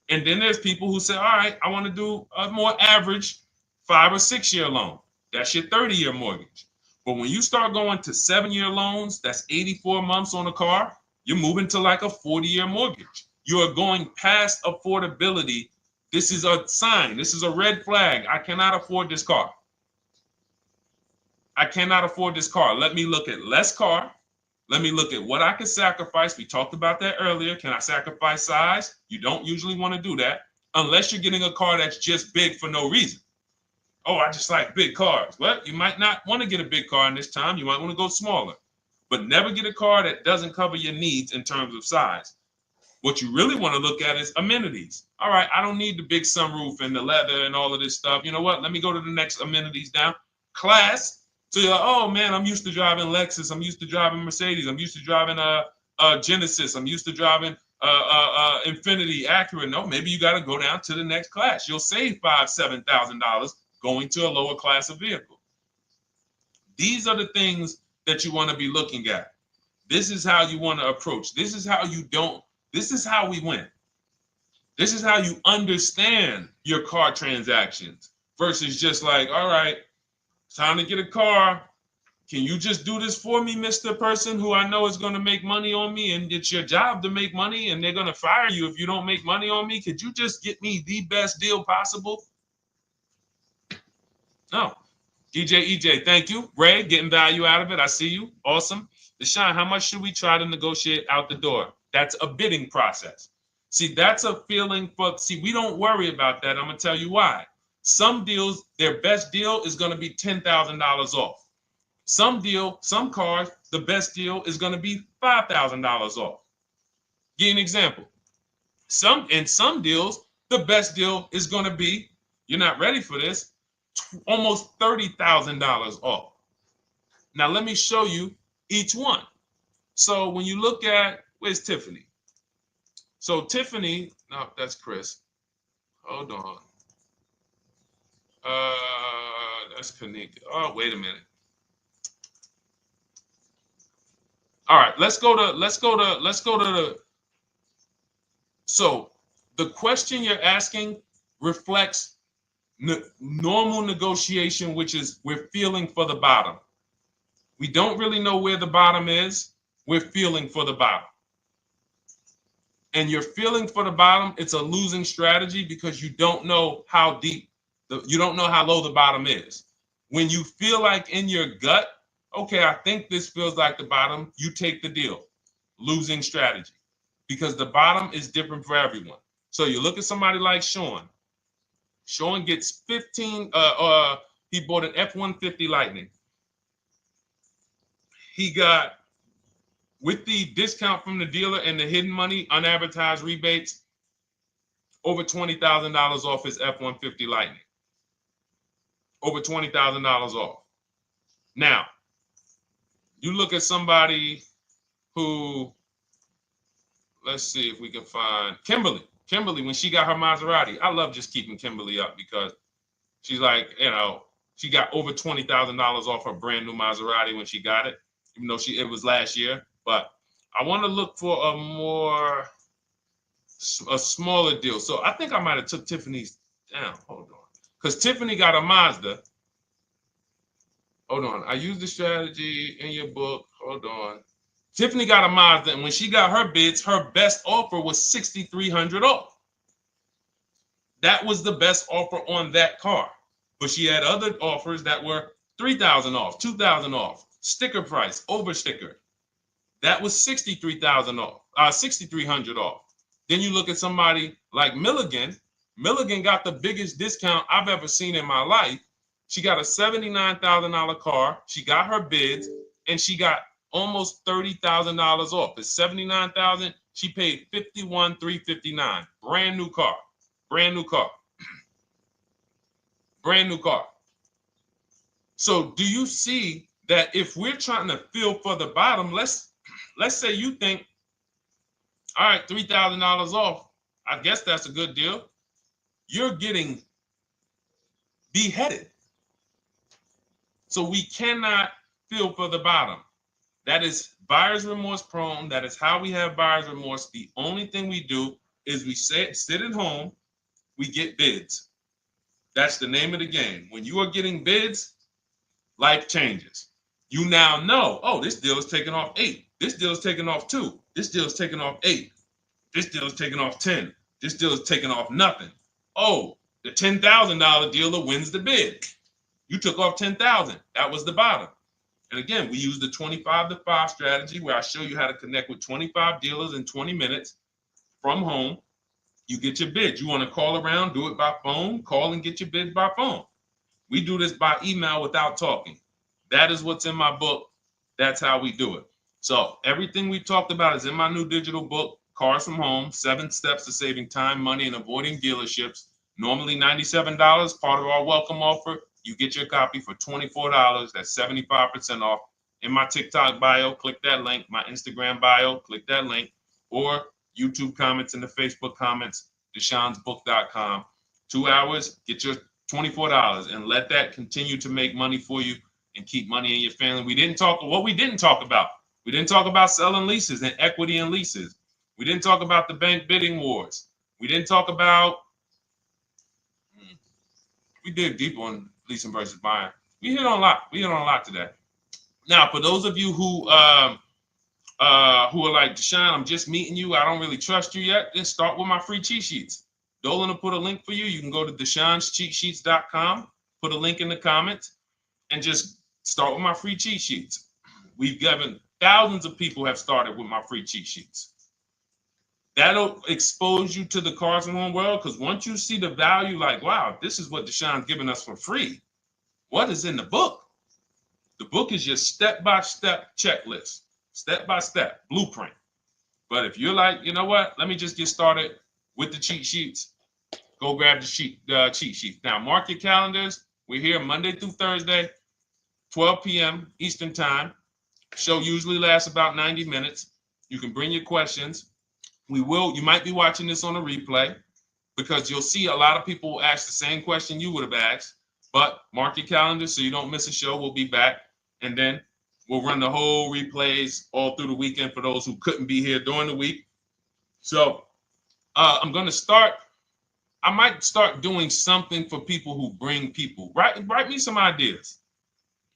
And then there's people who say, all right, I want to do a more average 5 or 6-year loan. That's your 30-year mortgage. But when you start going to 7-year loans, that's 84 months on a car, you're moving to like a 40-year mortgage. You are going past affordability. This is a sign. This is a red flag. I cannot afford this car. I cannot afford this car. Let me look at less car. Let me look at what I can sacrifice. We talked about that earlier. Can I sacrifice size? You don't usually want to do that unless you're getting a car that's just big for no reason. Oh, I just like big cars. Well, you might not want to get a big car in this time. You might want to go smaller. But never get a car that doesn't cover your needs in terms of size. What you really want to look at is amenities. All right, I don't need the big sunroof and the leather and all of this stuff. You know what? Let me go to the next amenities down. Class. So you're like, oh man, I'm used to driving Lexus. I'm used to driving Mercedes. I'm used to driving Genesis. I'm used to driving Infinity, Acura. No, maybe you got to go down to the next class. You'll save $5,000-$7,000 going to a lower class of vehicle. These are the things that you want to be looking at. This is how you want to approach. This is how you don't. This is how we win. This is how you understand your car transactions versus just like, all right, time to get a car. Can you just do this for me, Mr. Person who I know is going to make money on me, and it's your job to make money and they're going to fire you if you don't make money on me? Could you just get me the best deal possible? No. EJ, thank you. Ray, getting value out of it. I see you. Awesome. Deshone, how much should we try to negotiate out the door? That's a bidding process. See, that's a feeling for, see, we don't worry about that. I'm going to tell you why. Some deals, their best deal is going to be $10,000 off. Some cars, the best deal is going to be $5,000 off. Give you an example. In some deals, the best deal is going to be, you're not ready for this, almost $30,000 off. Now, let me show you each one. So when you look at, where's Tiffany? So Tiffany, no, that's Chris. Hold on. That's Kanika. Oh, wait a minute. All right, let's go to the. So the question you're asking reflects normal negotiation, which is we're feeling for the bottom. We don't really know where the bottom is. We're feeling for the bottom. And you're feeling for the bottom, it's a losing strategy because you don't know how deep, you don't know how low the bottom is. When you feel like in your gut, okay, I think this feels like the bottom, you take the deal. Losing strategy. Because the bottom is different for everyone. So you look at somebody like Sean. Sean gets 15, he bought an F-150 Lightning. He got, with the discount from the dealer and the hidden money, unadvertised rebates, over $20,000 off his F-150 Lightning. Over $20,000 off. Now, you look at somebody who, let's see if we can find Kimberly. Kimberly, when she got her Maserati, I love just keeping Kimberly up because she's like, you know, she got over $20,000 off her brand new Maserati when she got it, even though it was last year. But I want to look for a smaller deal. So I think I might have took Tiffany's down. Hold on. Because Tiffany got a Mazda. Hold on. I used the strategy in your book. Hold on. Tiffany got a Mazda, and when she got her bids, her best offer was $6,300 off. That was the best offer on that car. But she had other offers that were $3,000 off, $2,000 off, sticker price, over sticker. That was $63,000 off, $6,300 off. Then you look at somebody like Milligan. Milligan got the biggest discount I've ever seen in my life. She got a $79,000 car. She got her bids, and she got almost $30,000 off. It's $79,000. She paid $51,359. Brand new car. Brand new car. Brand new car. So do you see that if we're trying to feel for the bottom, let's say you think, all right, $3,000 off. I guess that's a good deal. You're getting beheaded. So we cannot feel for the bottom. That is buyer's remorse prone. That is how we have buyer's remorse. The only thing we do is we sit at home, we get bids. That's the name of the game. When you are getting bids, life changes. You now know, oh, this deal is taking off 8. This deal is taking off 2. This deal is taking off 8. This deal is taking off 10. This deal is taking off nothing. Oh, the $10,000 dealer wins the bid. You took off $10,000. That was the bottom. And again, we use the 25-to-5 strategy where I show you how to connect with 25 dealers in 20 minutes from home. You get your bid. You want to call around, do it by phone, call and get your bid by phone. We do this by email without talking. That is what's in my book. That's how we do it. So everything we talked about is in my new digital book Cars from Home, 7 Steps to Saving Time, Money, and Avoiding Dealerships. Normally $97, part of our welcome offer. You get your copy for $24. That's 75% off. In my TikTok bio, click that link. My Instagram bio, click that link. Or YouTube comments in the Facebook comments, deshonsbook.com. 2 hours, get your $24, and let that continue to make money for you and keep money in your family. We didn't talk about. We didn't talk about selling leases and equity in leases. We didn't talk about the bank bidding wars. We didn't talk about, we dig deep on leasing versus buying. We hit on a lot. We hit on a lot today. Now, for those of you who are like, Deshone, I'm just meeting you, I don't really trust you yet, then start with my free cheat sheets. Dolan will put a link for you. You can go to DeshonesCheatSheets.com, put a link in the comments, and just start with my free cheat sheets. We've given thousands of people have started with my free cheat sheets. That'll expose you to the Cars from Home world, because once you see the value, like, wow, this is what Deshone's giving us for free. What is in the book? The book is your step-by-step checklist, step-by-step blueprint. But if you're like, you know what, let me just get started with the cheat sheets, go grab the cheat sheets. Now, mark your calendars. We're here Monday through Thursday, 12 p.m. Eastern Time. Show usually lasts about 90 minutes. You can bring your questions. You might be watching this on a replay, because you'll see a lot of people ask the same question you would have asked. But mark your calendar so you don't miss a show. We'll be back, and then we'll run the whole replays all through the weekend for those who couldn't be here during the week. So I'm going to start. I might start doing something for people who bring people. Write me some ideas,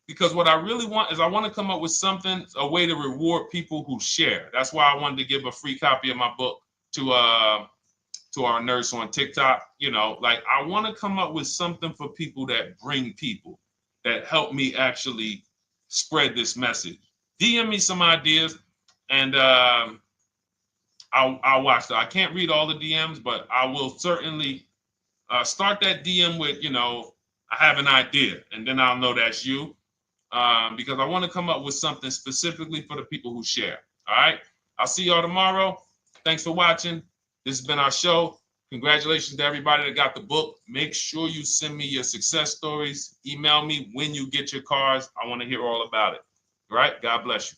because what I really want is I want to come up with something, a way to reward people who share. That's why I wanted to give a free copy of my book to our nurse on TikTok. You know, like, I want to come up with something for people that bring people, that help me actually spread this message. DM me some ideas, and I'll watch that. I can't read all the DMs, but I will certainly start that DM with, I have an idea, and then I'll know that's you, because I want to come up with something specifically for the people who share. All right. I'll see y'all tomorrow. Thanks for watching. This has been our show. Congratulations to everybody that got the book. Make sure you send me your success stories. Email me when you get your cars. I want to hear all about it. All right. God bless you.